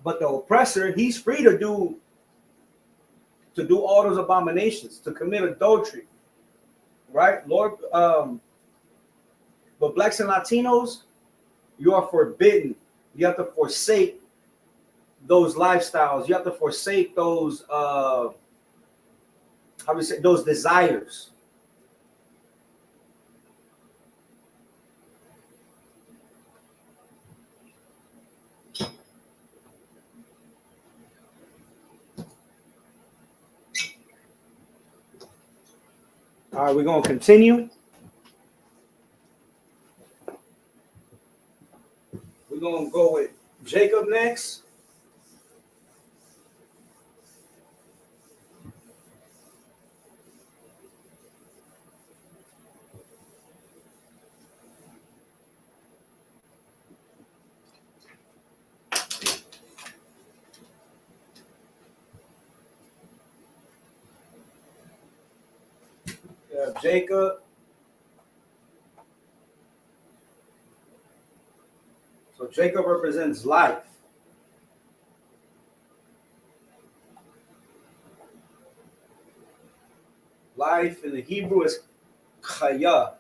But the oppressor, he's free to do all those abominations, to commit adultery, right? Lord, but blacks and Latinos, you are forbidden. You have to forsake those lifestyles. You have to forsake those those desires. All right, we're going to continue. We're going to go with Jacob next. Jacob. So Jacob represents life. Life in the Hebrew is chaya.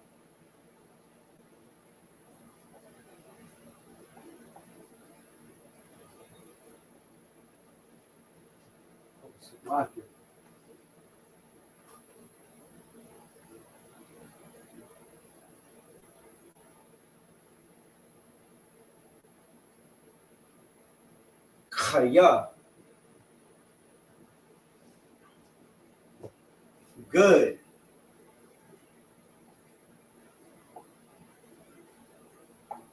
Chaya. Good.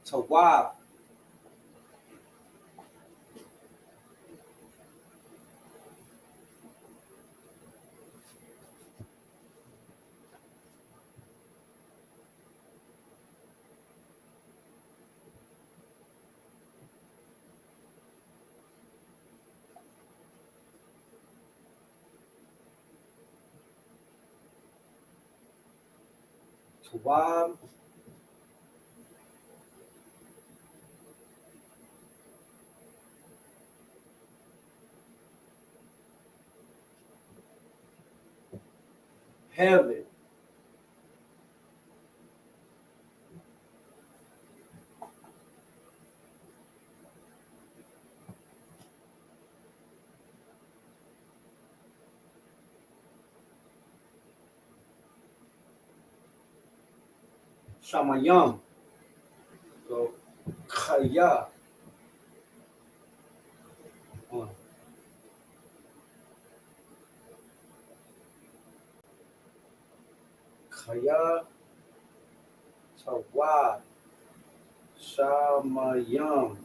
Tawab. Tawab, heaven, Shamayam, so Khaya, uh, Khaya, Tawab, Shamayam,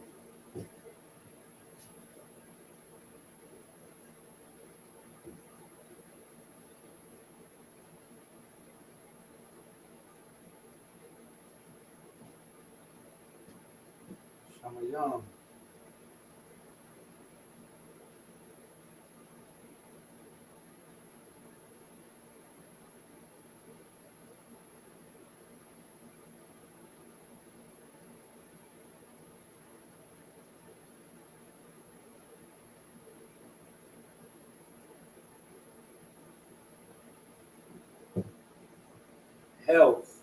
Shamayam, health,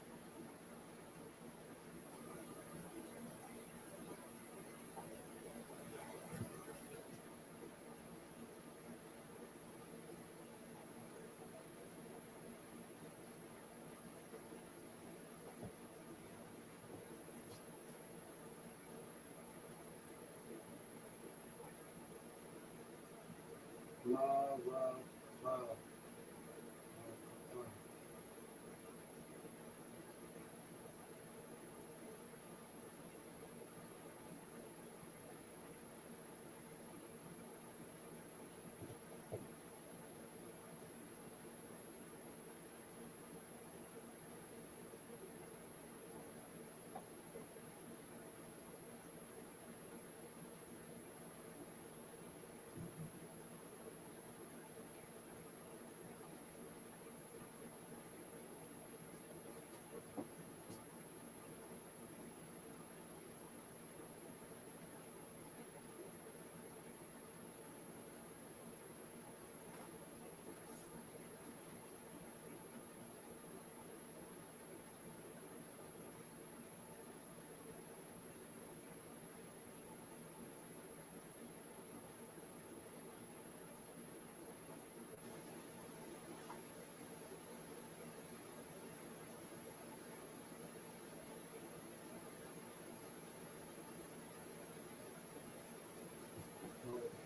blah, blah, blah,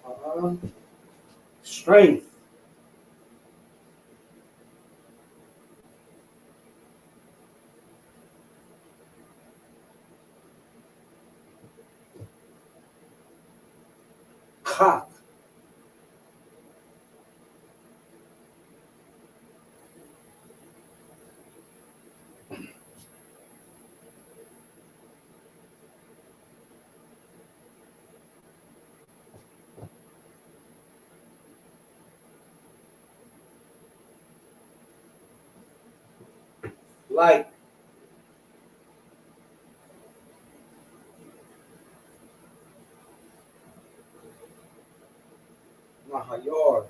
uh, strength, cock, light, Mahayor,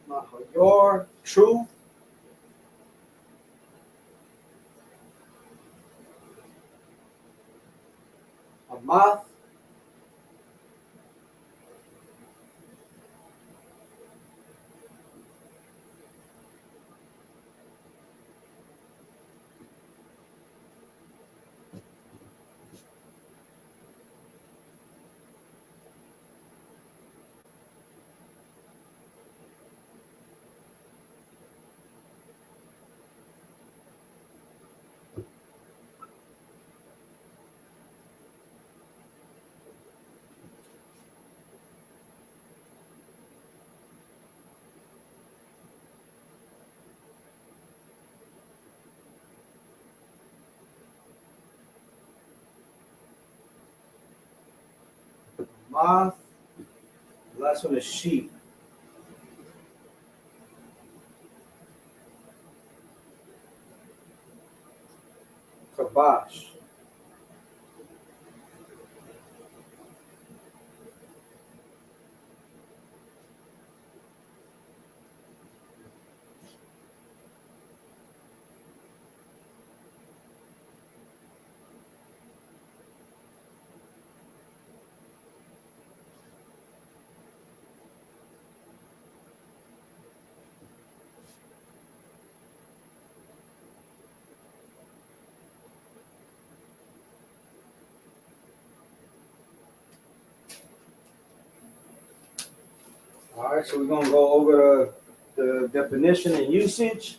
Mahayor, truth, Amath, Moth. The last one is sheep. Kabosh. All right, so we're gonna go over the definition and usage.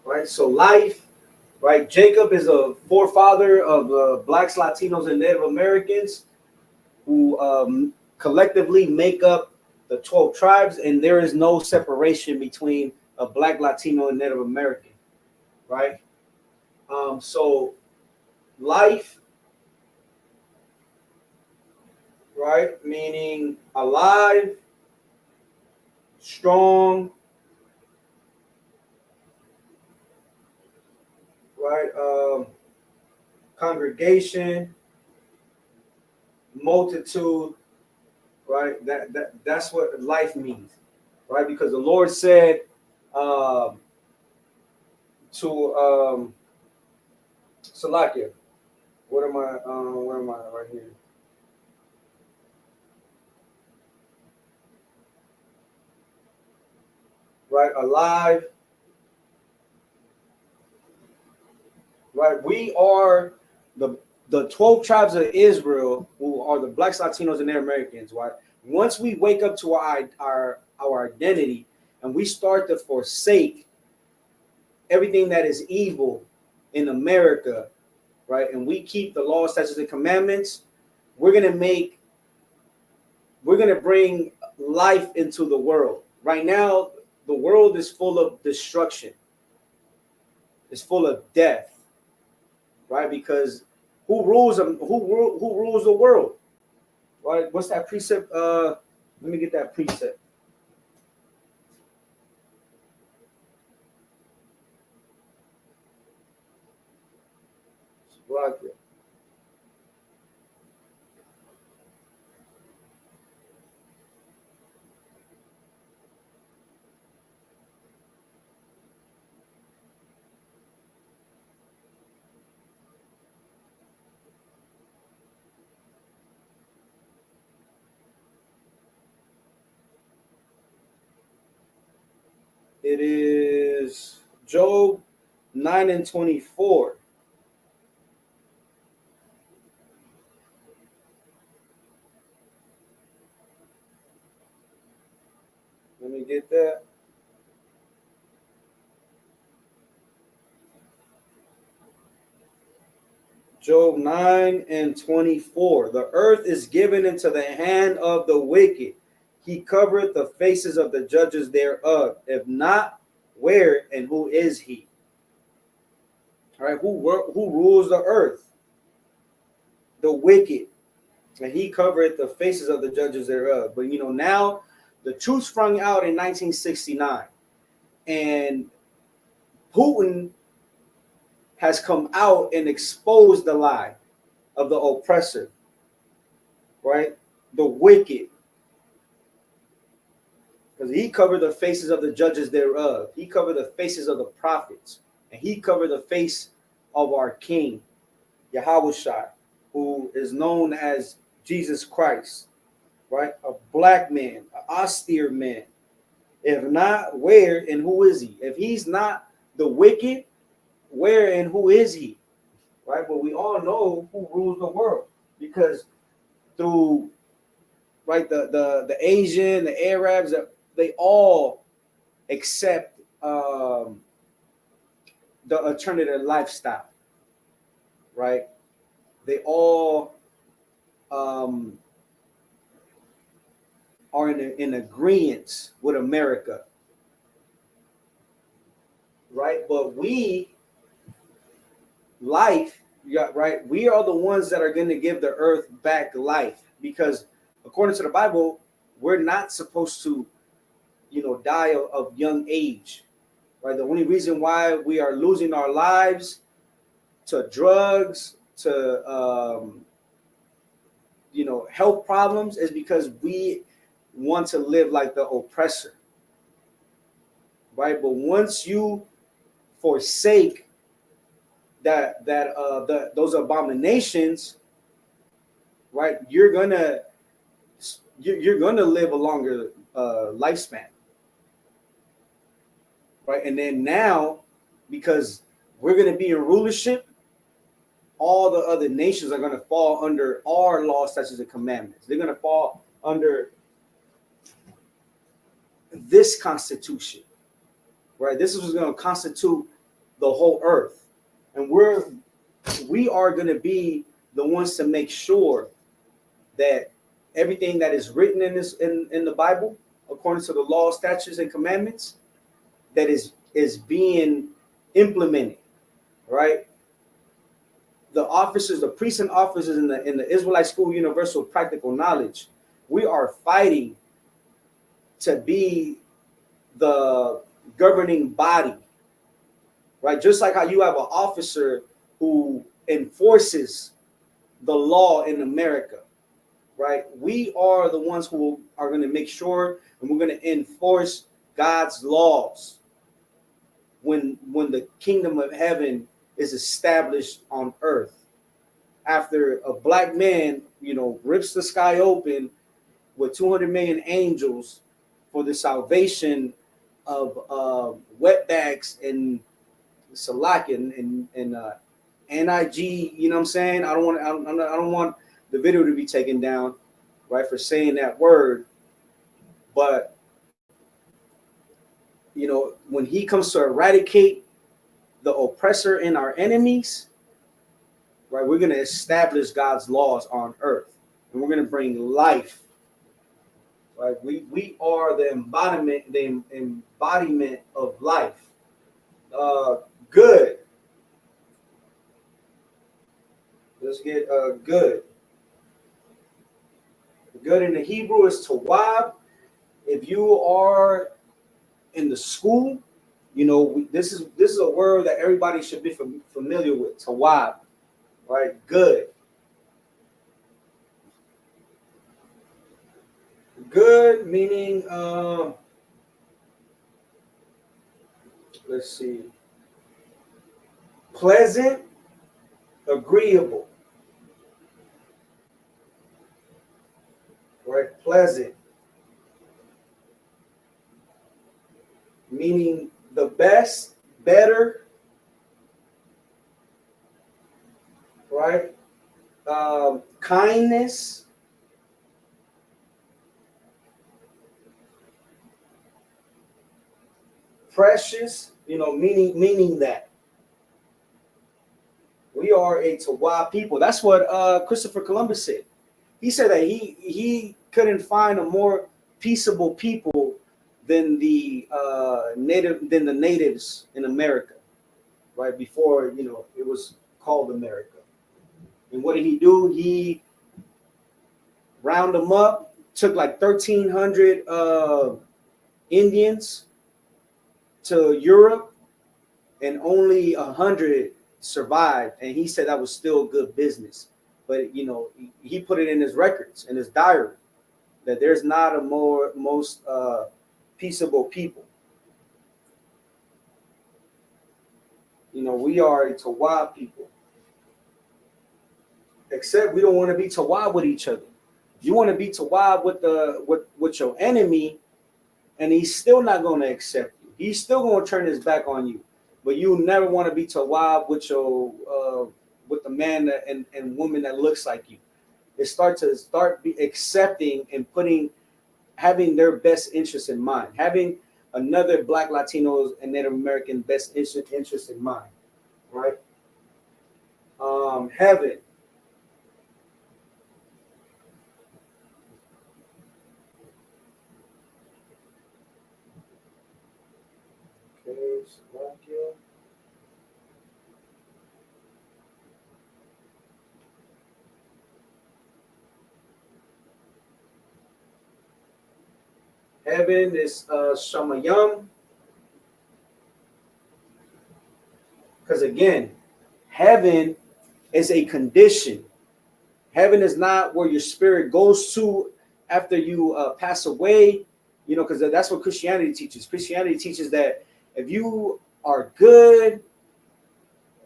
Right, so life. Right, Jacob is a forefather of blacks, Latinos, and Native Americans who collectively make up the 12 tribes, and there is no separation between a black, Latino, and Native American. Right. So life, right, meaning alive, strong, right, congregation, multitude, right. That's what life means, right? Because the Lord said to Salakia, what am I? Where am I? Right here. Right, alive. Right, we are the 12 tribes of Israel, who are the blacks, Latinos, and Native Americans. Right, once we wake up to our identity and we start to forsake everything that is evil in America, right, and we keep the law, statutes, and commandments, we're gonna bring life into the world. Right now, the world is full of destruction. It's full of death, right? Because who rules them? Who rules the world? Right? What's that precept? Let me get that precept. It is Job 9:24. Let me get that. Job 9:24. The earth is given into the hand of the wicked. He covereth the faces of the judges thereof. If not, where and who is he? All right, who rules the earth? The wicked. And he covereth the faces of the judges thereof. But now the truth sprung out in 1969. And Putin has come out and exposed the lie of the oppressor, right? The wicked. Because he covered the faces of the judges thereof. He covered the faces of the prophets. And he covered the face of our King, Yahushua, who is known as Jesus Christ, right? A black man, an austere man. If not, where and who is he? If he's not the wicked, where and who is he? Right? But we all know who rules the world, because through the Asian, the Arabs, they all accept the alternative lifestyle, right? They all are in agreement with America, right? But life, yeah, right? We are the ones that are going to give the earth back life, because according to the Bible, we're not supposed to, die of young age, right? The only reason why we are losing our lives to drugs, to health problems, is because we want to live like the oppressor, right? But once you forsake those abominations, right, you're gonna live a longer lifespan, right? And then now, because we're gonna be in rulership, all the other nations are gonna fall under our laws, statutes, and commandments. They're gonna fall under this constitution, right? This is what's gonna constitute the whole earth, and we are gonna be the ones to make sure that everything that is written in the Bible, according to the law, statutes, and commandments, that is being implemented, right? The officers, the priests and officers in the Israelite School Universal Practical Knowledge, we are fighting to be the governing body, right? Just like how you have an officer who enforces the law in America, right? We are the ones who are going to make sure, and we're going to enforce God's laws when the kingdom of heaven is established on earth. After a black man, rips the sky open with 200 million angels for the salvation of wetbacks and Salak and NIG, you know what I'm saying? I don't want the video to be taken down, right, for saying that word. But when he comes to eradicate the oppressor and our enemies, right, we're going to establish God's laws on earth, and we're going to bring life, right? We are the embodiment of life. Good. Let's get good. Good in the Hebrew is tawab. If you are in the school, this is a word that everybody should be familiar with. Tawab, right? Good. Good meaning, let's see, pleasant, agreeable, right? Pleasant, meaning the best, better, right? Kindness, precious, meaning that we are a Tawab people. That's what Christopher Columbus said. He said that he couldn't find a more peaceable people than the natives in America, right? Before it was called America. And what did he do? He round them up, took like 1,300 Indians to Europe, and only 100 survived. And he said that was still good business. But he put it in his records, in his diary, that there's not a most peaceable people. We are a Tawab people. Except we don't want to be Tawab with each other. You want to be Tawab with your enemy, and he's still not going to accept you. He's still going to turn his back on you. But you never want to be Tawab with with the man and woman that looks like you. They start accepting and having their best interests in mind, having another Black, Latinos, and Native American best interest in mind. right? Heaven. Okay, Slovakia. Heaven is Shamayam, because again, heaven is a condition. Heaven is not where your spirit goes to after you pass away, because that's what Christianity teaches. Christianity teaches that if you are good,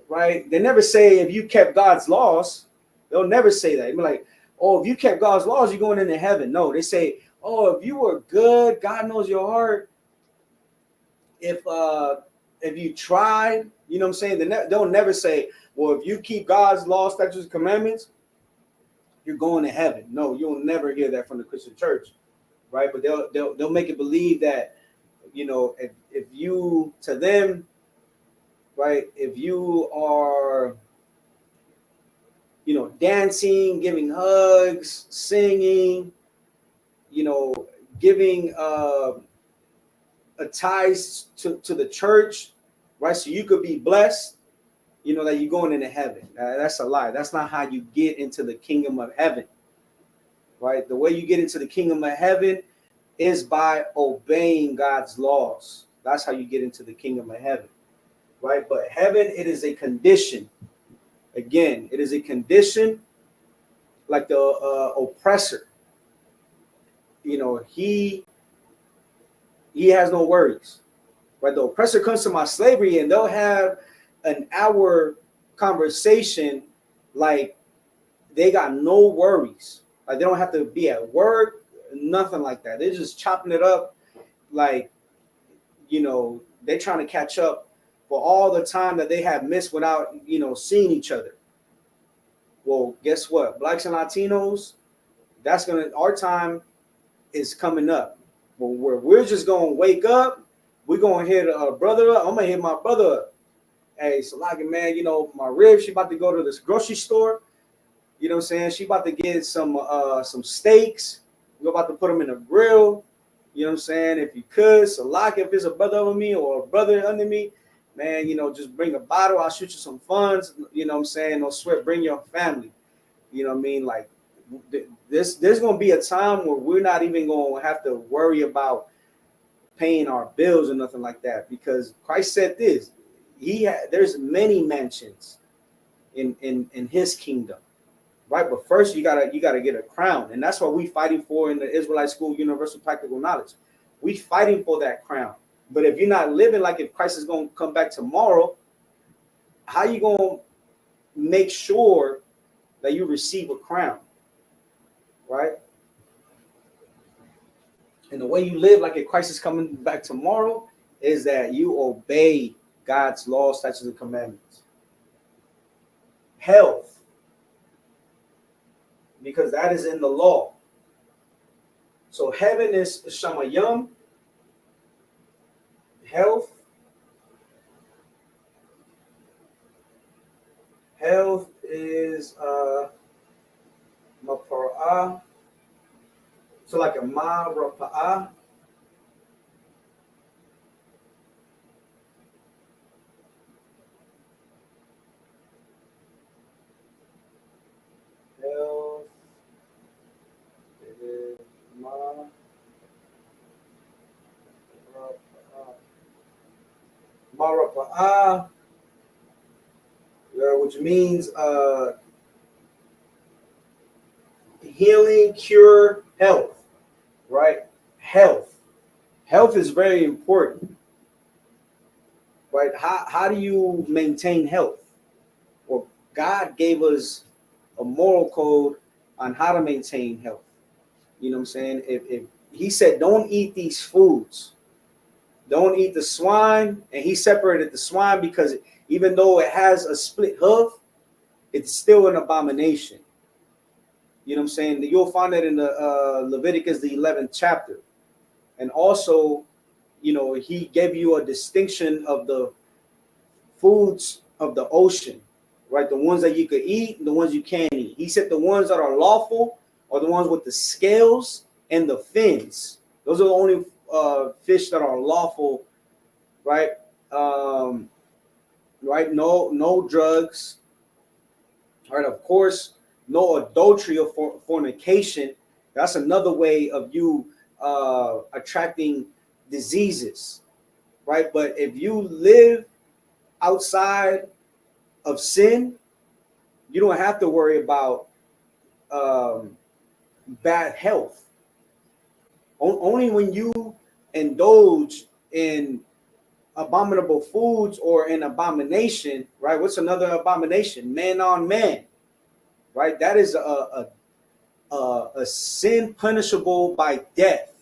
right? They never say if you kept God's laws. They'll never say that. They'll be like, oh, if you kept God's laws, you're going into heaven. No, they say, oh, if you were good, God knows your heart. If you tried, you know what I'm saying? They'll never say, well, if you keep God's laws, statutes, and commandments, you're going to heaven. No, you'll never hear that from the Christian church, right? But they'll make it believe that, if you, to them, right, if you are, dancing, giving hugs, singing, giving a ties to the church, right? So you could be blessed, that you're going into heaven. That's a lie. That's not how you get into the kingdom of heaven, right? The way you get into the kingdom of heaven is by obeying God's laws. That's how you get into the kingdom of heaven, right? But heaven, it is a condition. Again, it is a condition like the oppressor. He has no worries, right? The oppressor comes to my slavery and they'll have an hour conversation like they got no worries. Like they don't have to be at work, nothing like that. They're just chopping it up like, they're trying to catch up for all the time that they have missed without, seeing each other. Well, guess what? Blacks and Latinos, our time is coming up. Well, we're just going to wake up. We're going to hit a brother up. I'm going to hit my brother up. Hey, Salaki, man, my rib, she about to go to this grocery store. You know what I'm saying? She about to get some steaks. We're about to put them in a grill. You know what I'm saying? If you could, Salaki, if it's a brother over me or a brother under me, man, just bring a bottle. I'll shoot you some funds. You know what I'm saying? No sweat. Bring your family. You know what I mean? Like, there's going to be a time where we're not even going to have to worry about paying our bills or nothing like that, because Christ said this. There's many mansions in his kingdom, right? But first you gotta get a crown, and that's what we fighting for in the Israelite School Universal Practical Knowledge. We fighting for that crown. But if you're not living like if Christ is going to come back tomorrow, how you going to make sure that you receive a crown, right? And the way you live like if Christ is coming back tomorrow is that you obey God's laws, statutes, and commandments. Health, because that is in the law. So heaven is Shamayam. Health. Health is Mapara'ah. So like a Ma'rapa'ah. Health is Ma'rapa'ah. Which means healing, cure, health, right? Health is very important, right? How do you maintain health? Well, God gave us a moral code on how to maintain health. You know what I'm saying? If he said, don't eat these foods, don't eat the swine, and he separated the swine because even though it has a split hoof, it's still an abomination. You know what I'm saying? You'll find that in the Leviticus, the 11th chapter. And also, he gave you a distinction of the foods of the ocean, right? The ones that you could eat, and the ones you can't eat. He said the ones that are lawful are the ones with the scales and the fins. Those are the only fish that are lawful, right? Right? No drugs, right? Of course, no adultery or fornication. That's another way of you attracting diseases, right? But if you live outside of sin, you don't have to worry about um, bad health. Only when you indulge in abominable foods or an abomination, right? What's another abomination? Man on man, right? That is a sin punishable by death,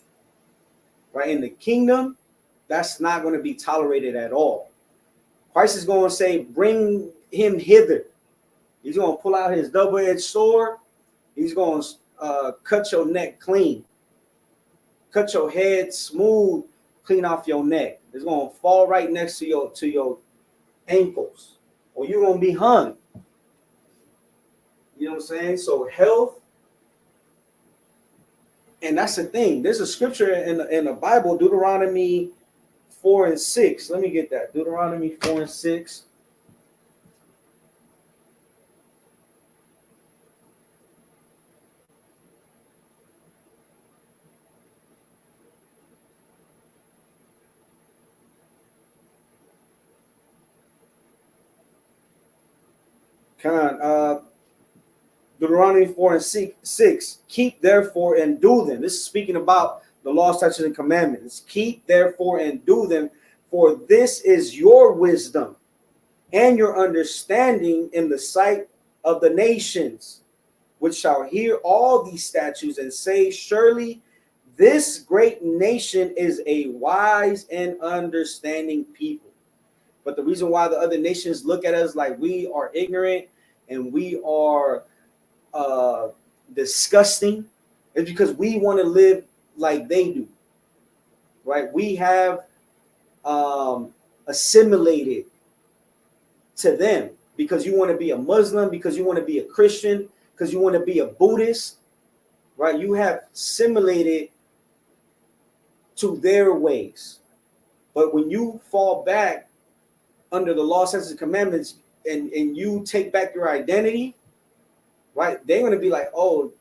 right? In the kingdom, that's not going to be tolerated at all. Christ is going to say, bring him hither. He's going to pull out his double-edged sword. He's going to cut your neck clean, cut your head smooth, clean off your neck. It's going to fall right next to your ankles, or you're going to be hung. You know what I'm saying? So health, and that's the thing. There's a scripture in the Bible, Deuteronomy 4 and 6. Let me get that. Deuteronomy 4 and 6. Come on, Deuteronomy 4 and 6. Keep therefore and do them. This is speaking about the law, statutes, and commandments. Keep therefore and do them, for this is your wisdom and your understanding in the sight of the nations, which shall hear all these statutes and say, surely this great nation is a wise and understanding people. But the reason why the other nations look at us like we are ignorant and we are disgusting is because we want to live like they do, right? We have assimilated to them because you want to be a Muslim, because you want to be a Christian, because you want to be a Buddhist, right? You have assimilated to their ways. But when you fall back under the law, statutes, and commandments, and you take back your identity, right? They're going to be like, oh,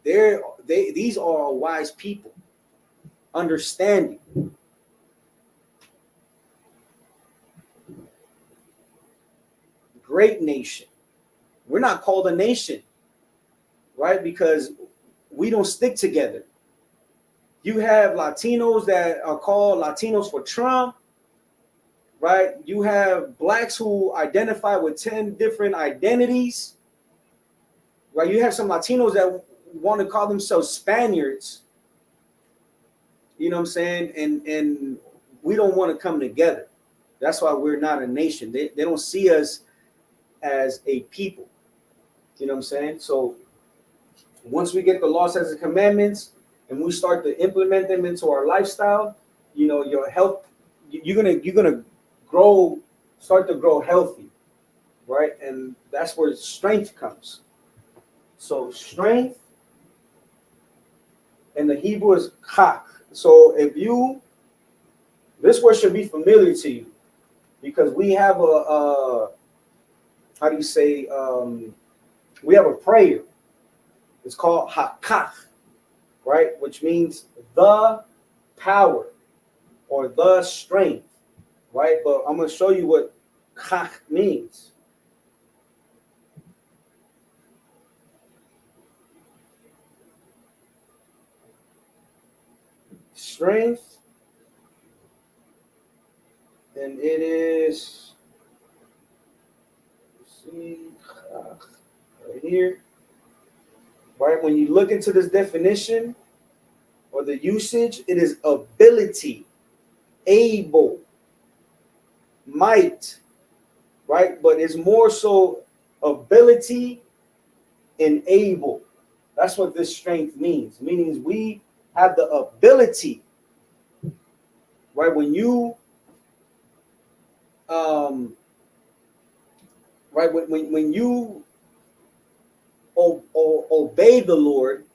these are wise people, understanding. Great nation. We're not called a nation, right? Because we don't stick together. You have Latinos that are called Latinos for Trump, right? You have blacks who identify with 10 different identities, right? You have some Latinos that want to call themselves Spaniards, you know what I'm saying? And we don't want to come together. That's why we're not a nation. They don't see us as a people, you know what I'm saying? So once we get the law, statutes, and commandments, and we start to implement them into our lifestyle, you know, your health, you're gonna grow, start to grow healthy, right? And that's where strength comes. So strength in the Hebrew is chak. So if you, this word should be familiar to you because we have a how do you say, we have a prayer. It's called hakach, right? Which means the power or the strength, right? But I'm going to show you what chach means. Strength, and it is, see, right here, right? When you look into this definition or the usage, it is ability, able, might, right? But it's more so ability and able. That's what this strength means. Meaning we have the ability, right? When you right? When you obey the Lord,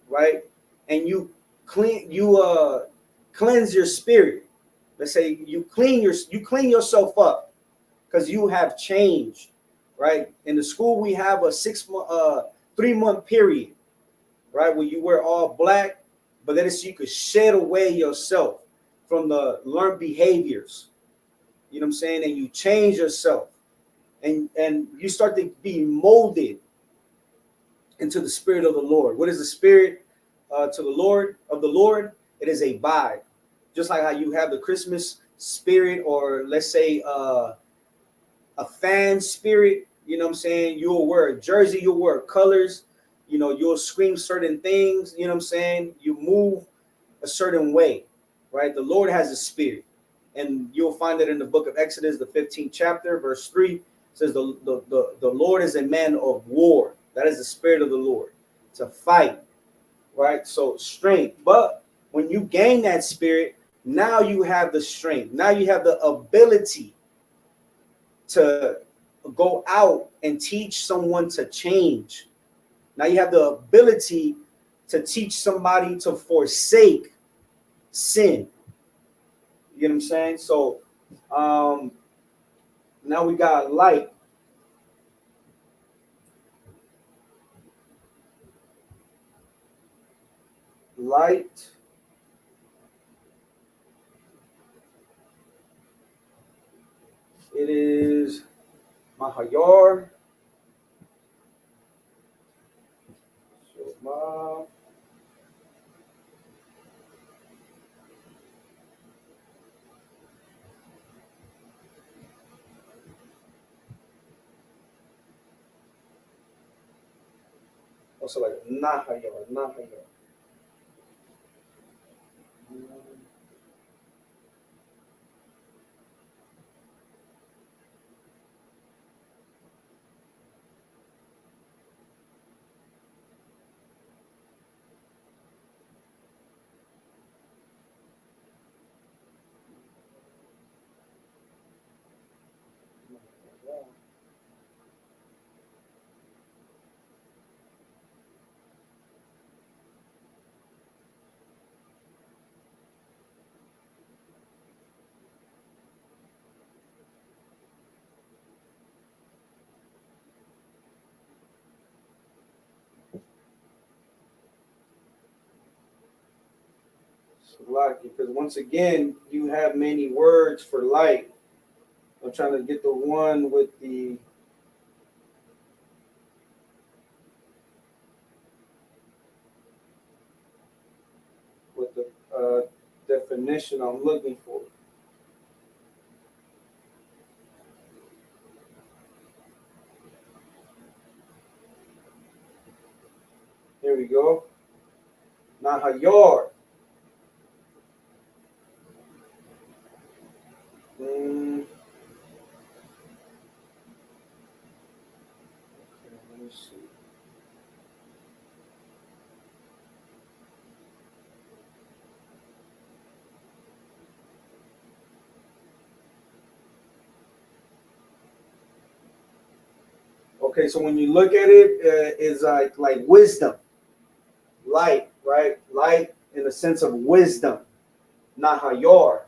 right, and you cleanse your spirit. Let's say you clean yourself up because you have changed, right? In the school we have a 3-month period, right, where you wear all black, but that is so you could shed away yourself from the learned behaviors. You know what I'm saying? And you change yourself, and you start to be molded into the spirit of the Lord. What is the spirit to the Lord of the Lord? It is a vibe. Just like how you have the Christmas spirit, or let's say a fan spirit. You know what I'm saying? You'll wear a jersey, you'll wear colors, you'll scream certain things, you know what I'm saying? You move a certain way, right? The Lord has a spirit. And you'll find it in the book of Exodus, the 15th chapter, verse 3. It says the Lord is a man of war. That is the spirit of the Lord, to fight, right? So strength. But when you gain that spirit, now you have the strength. Now you have the ability to go out and teach someone to change. Now you have the ability to teach somebody to forsake sin. You know what I'm saying? So now we got light. Light. It is Mahayar. So also like Nahayar. Light, because once again you have many words for light. I'm trying to get the one with the definition I'm looking for. Here we go. Nahayar. Mm. Let me see. Okay, so when you look at it, it's like wisdom, light, right? Light in the sense of wisdom, Nahayar,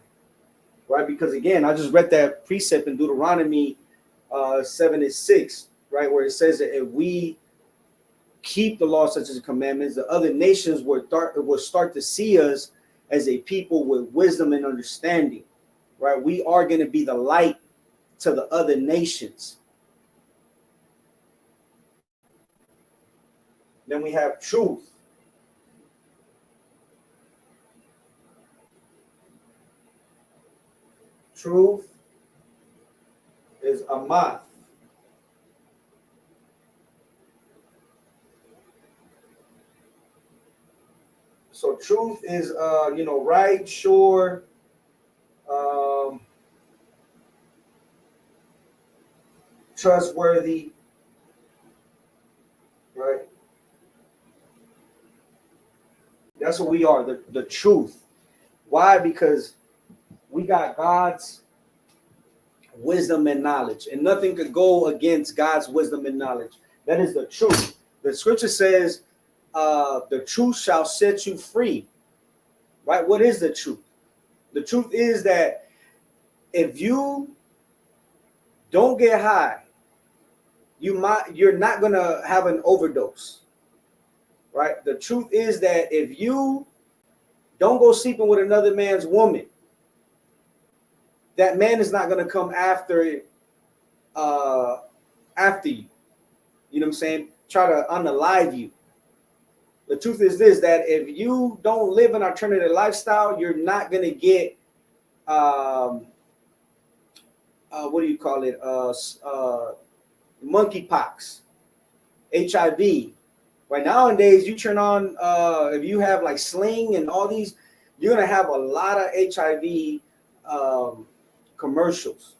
right? Because again, I just read that precept in Deuteronomy 7:6, right, where it says that if we keep the law, such as the commandments, the other nations will start to see us as a people with wisdom and understanding, right? We are going to be the light to the other nations. Then we have truth. Truth is amath. So truth is right, sure, trustworthy, right? That's what we are, the truth. Why? Because we got God's wisdom and knowledge, and nothing could go against God's wisdom and knowledge. That is the truth. The scripture says, the truth shall set you free. Right? What is the truth? The truth is that if you don't get high, you're not gonna have an overdose. Right? The truth is that if you don't go sleeping with another man's woman, that man is not gonna come after you. You know what I'm saying? Try to unalive you. The truth is this, that if you don't live an alternative lifestyle, you're not going to get, what do you call it? Monkeypox, HIV. Right nowadays, you turn on, if you have like Sling and all these, you're going to have a lot of HIV commercials.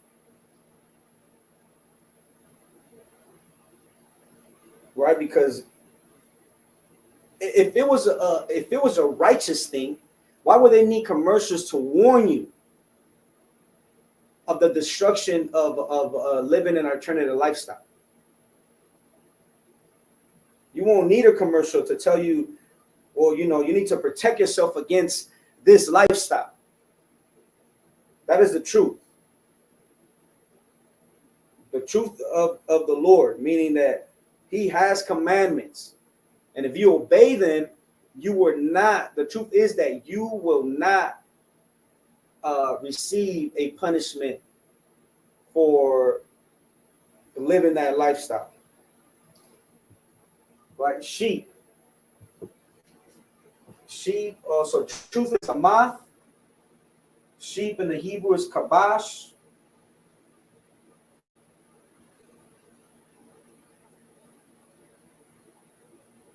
Right? Because if it was a righteous thing, why would they need commercials to warn you of the destruction of living an alternative lifestyle? You won't need a commercial to tell you, well, you need to protect yourself against this lifestyle. That is the truth. The truth of the Lord, meaning that he has commandments. And if you obey them, you will not, the truth is that you will not receive a punishment for living that lifestyle. Right? Sheep. So truth is Hamath. Sheep in the Hebrew is Kabash.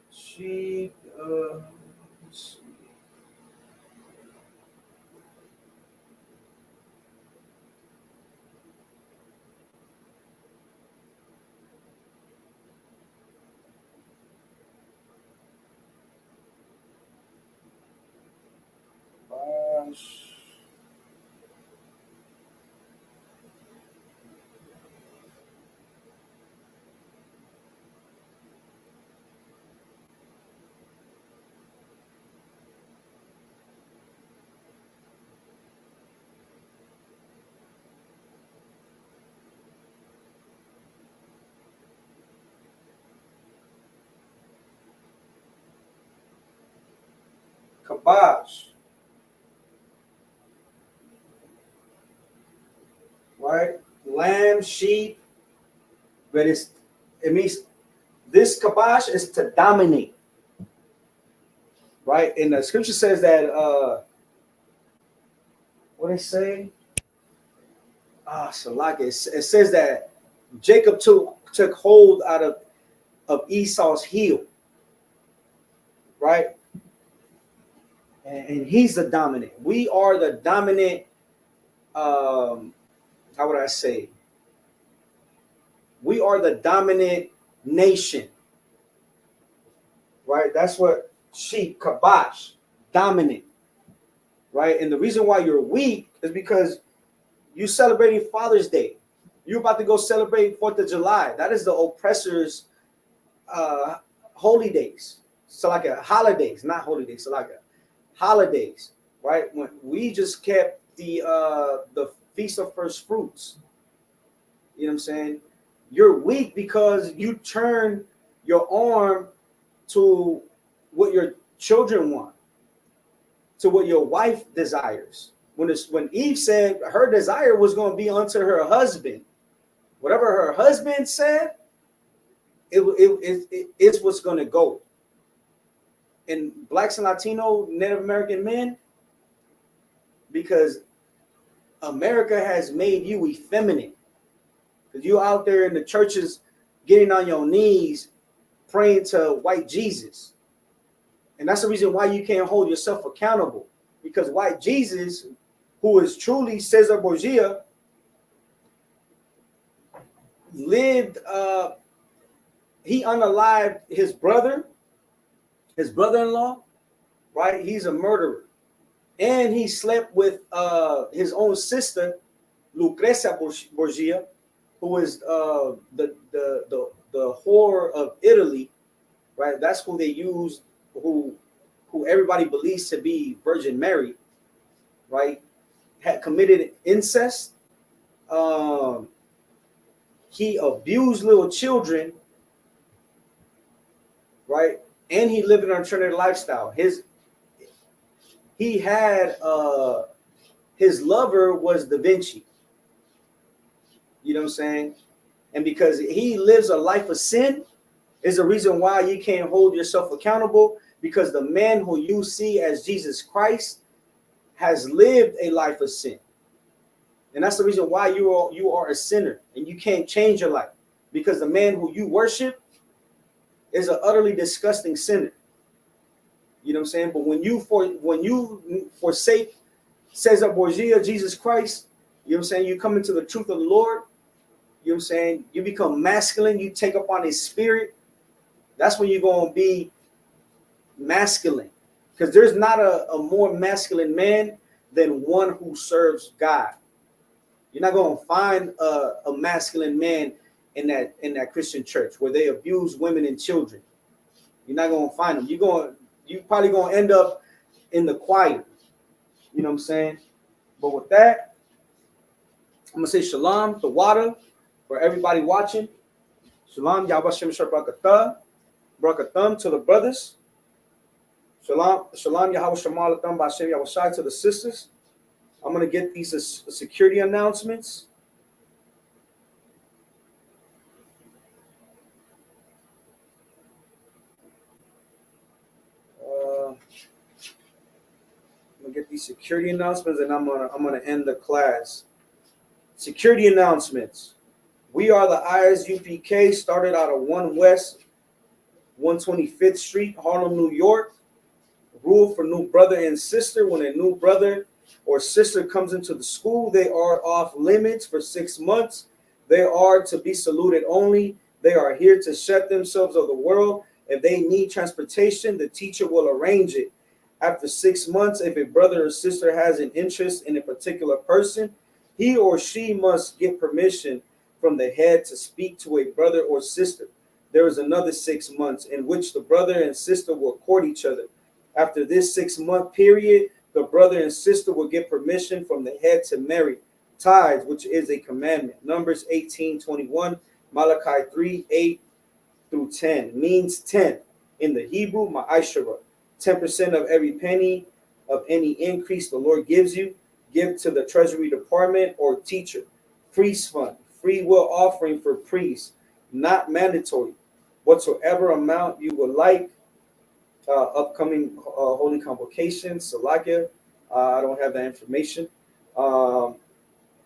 Sheep, let's see. Kabash, right? Lamb, sheep, but it means this kabash is to dominate, right? And the scripture says that what they say? Salak. It says that Jacob took hold out of Esau's heel, right? And he's the dominant. We are the dominant. How would I say? We are the dominant nation, right? That's what sheep, kabash, dominant, right? And the reason why you're weak is because you're celebrating Father's Day. You're about to go celebrate 4th of July. That is the oppressors' holy days. So like a holidays, not holy days. So like a holidays, right? When we just kept the Feast of First Fruits. You know what I'm saying? You're weak because you turn your arm to what your children want, to what your wife desires. When Eve said her desire was going to be unto her husband, whatever her husband said, it's what's going to go. And blacks and Latino Native American men, because America has made you effeminate. Because you out there in the churches getting on your knees praying to white Jesus. And that's the reason why you can't hold yourself accountable. Because white Jesus, who is truly Cesar Borgia, lived, he unalived his brother-in-law, right? He's a murderer. And he slept with his own sister, Lucrezia Borgia, who is the whore of Italy, right? That's who they used, who everybody believes to be Virgin Mary, right? Had committed incest. Um, he abused little children, right? And he lived an alternative lifestyle. He had his lover was Da Vinci. You know what I'm saying? And because he lives a life of sin, is the reason why you can't hold yourself accountable, because the man who you see as Jesus Christ has lived a life of sin. And that's the reason why you are a sinner and you can't change your life, because the man who you worship is an utterly disgusting sinner. You know what I'm saying? But when you forsake Cesar Borgia, Jesus Christ, you know what I'm saying, you come into the truth of the Lord, you know what I'm saying, you become masculine, you take up on his spirit, that's when you're going to be masculine. Because there's not a more masculine man than one who serves God. You're not going to find a masculine man in that Christian church where they abuse women and children. You're not going to find them. You're probably going to end up in the choir. You know what I'm saying? But with that, I'm going to say shalom, the water, for everybody watching. Shalom, Yahweh Brakatham to the brothers. Shalom, Yahweh Shemal Atam Bashem Yahweh to the sisters. I'm going to get these security announcements. I'm going to get these security announcements, and I'm gonna end the class. Security announcements. We are the ISUPK, started out of 1 West 125th Street, Harlem, New York. Rule for new brother and sister: when a new brother or sister comes into the school, they are off limits for 6 months. They are to be saluted only. They are here to shut themselves of the world. If they need transportation, the teacher will arrange it. After 6 months, if a brother or sister has an interest in a particular person, he or she must get permission from the head to speak to a brother or sister. There is another 6 months in which the brother and sister will court each other. After this 6-month period, the brother and sister will get permission from the head to marry. Tithes, which is a commandment. Numbers 18:21, Malachi 3:8 through 10, means 10. In the Hebrew, ma'ashara, 10% of every penny of any increase the Lord gives you, give to the treasury department or teacher. Priest fund, free will offering for priests, not mandatory. Whatsoever amount you would like. Upcoming holy convocations, Salakia. I don't have that information.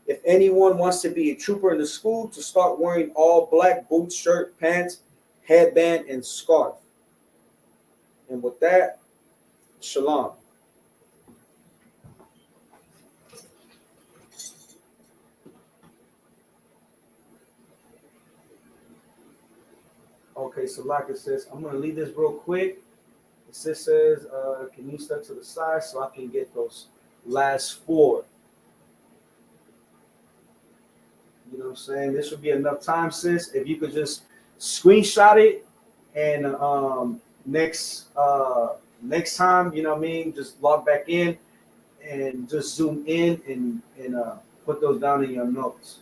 If anyone wants to be a trooper in the school, to start wearing all black boots, shirt, pants, headband, and scarf. And with that, shalom. Okay, Salakia says, I'm going to leave this real quick. The sis says, can you step to the side so I can get those last 4? You know what I'm saying? This would be enough time, sis. If you could just screenshot it, and next time, you know what I mean, just log back in and just zoom in and put those down in your notes.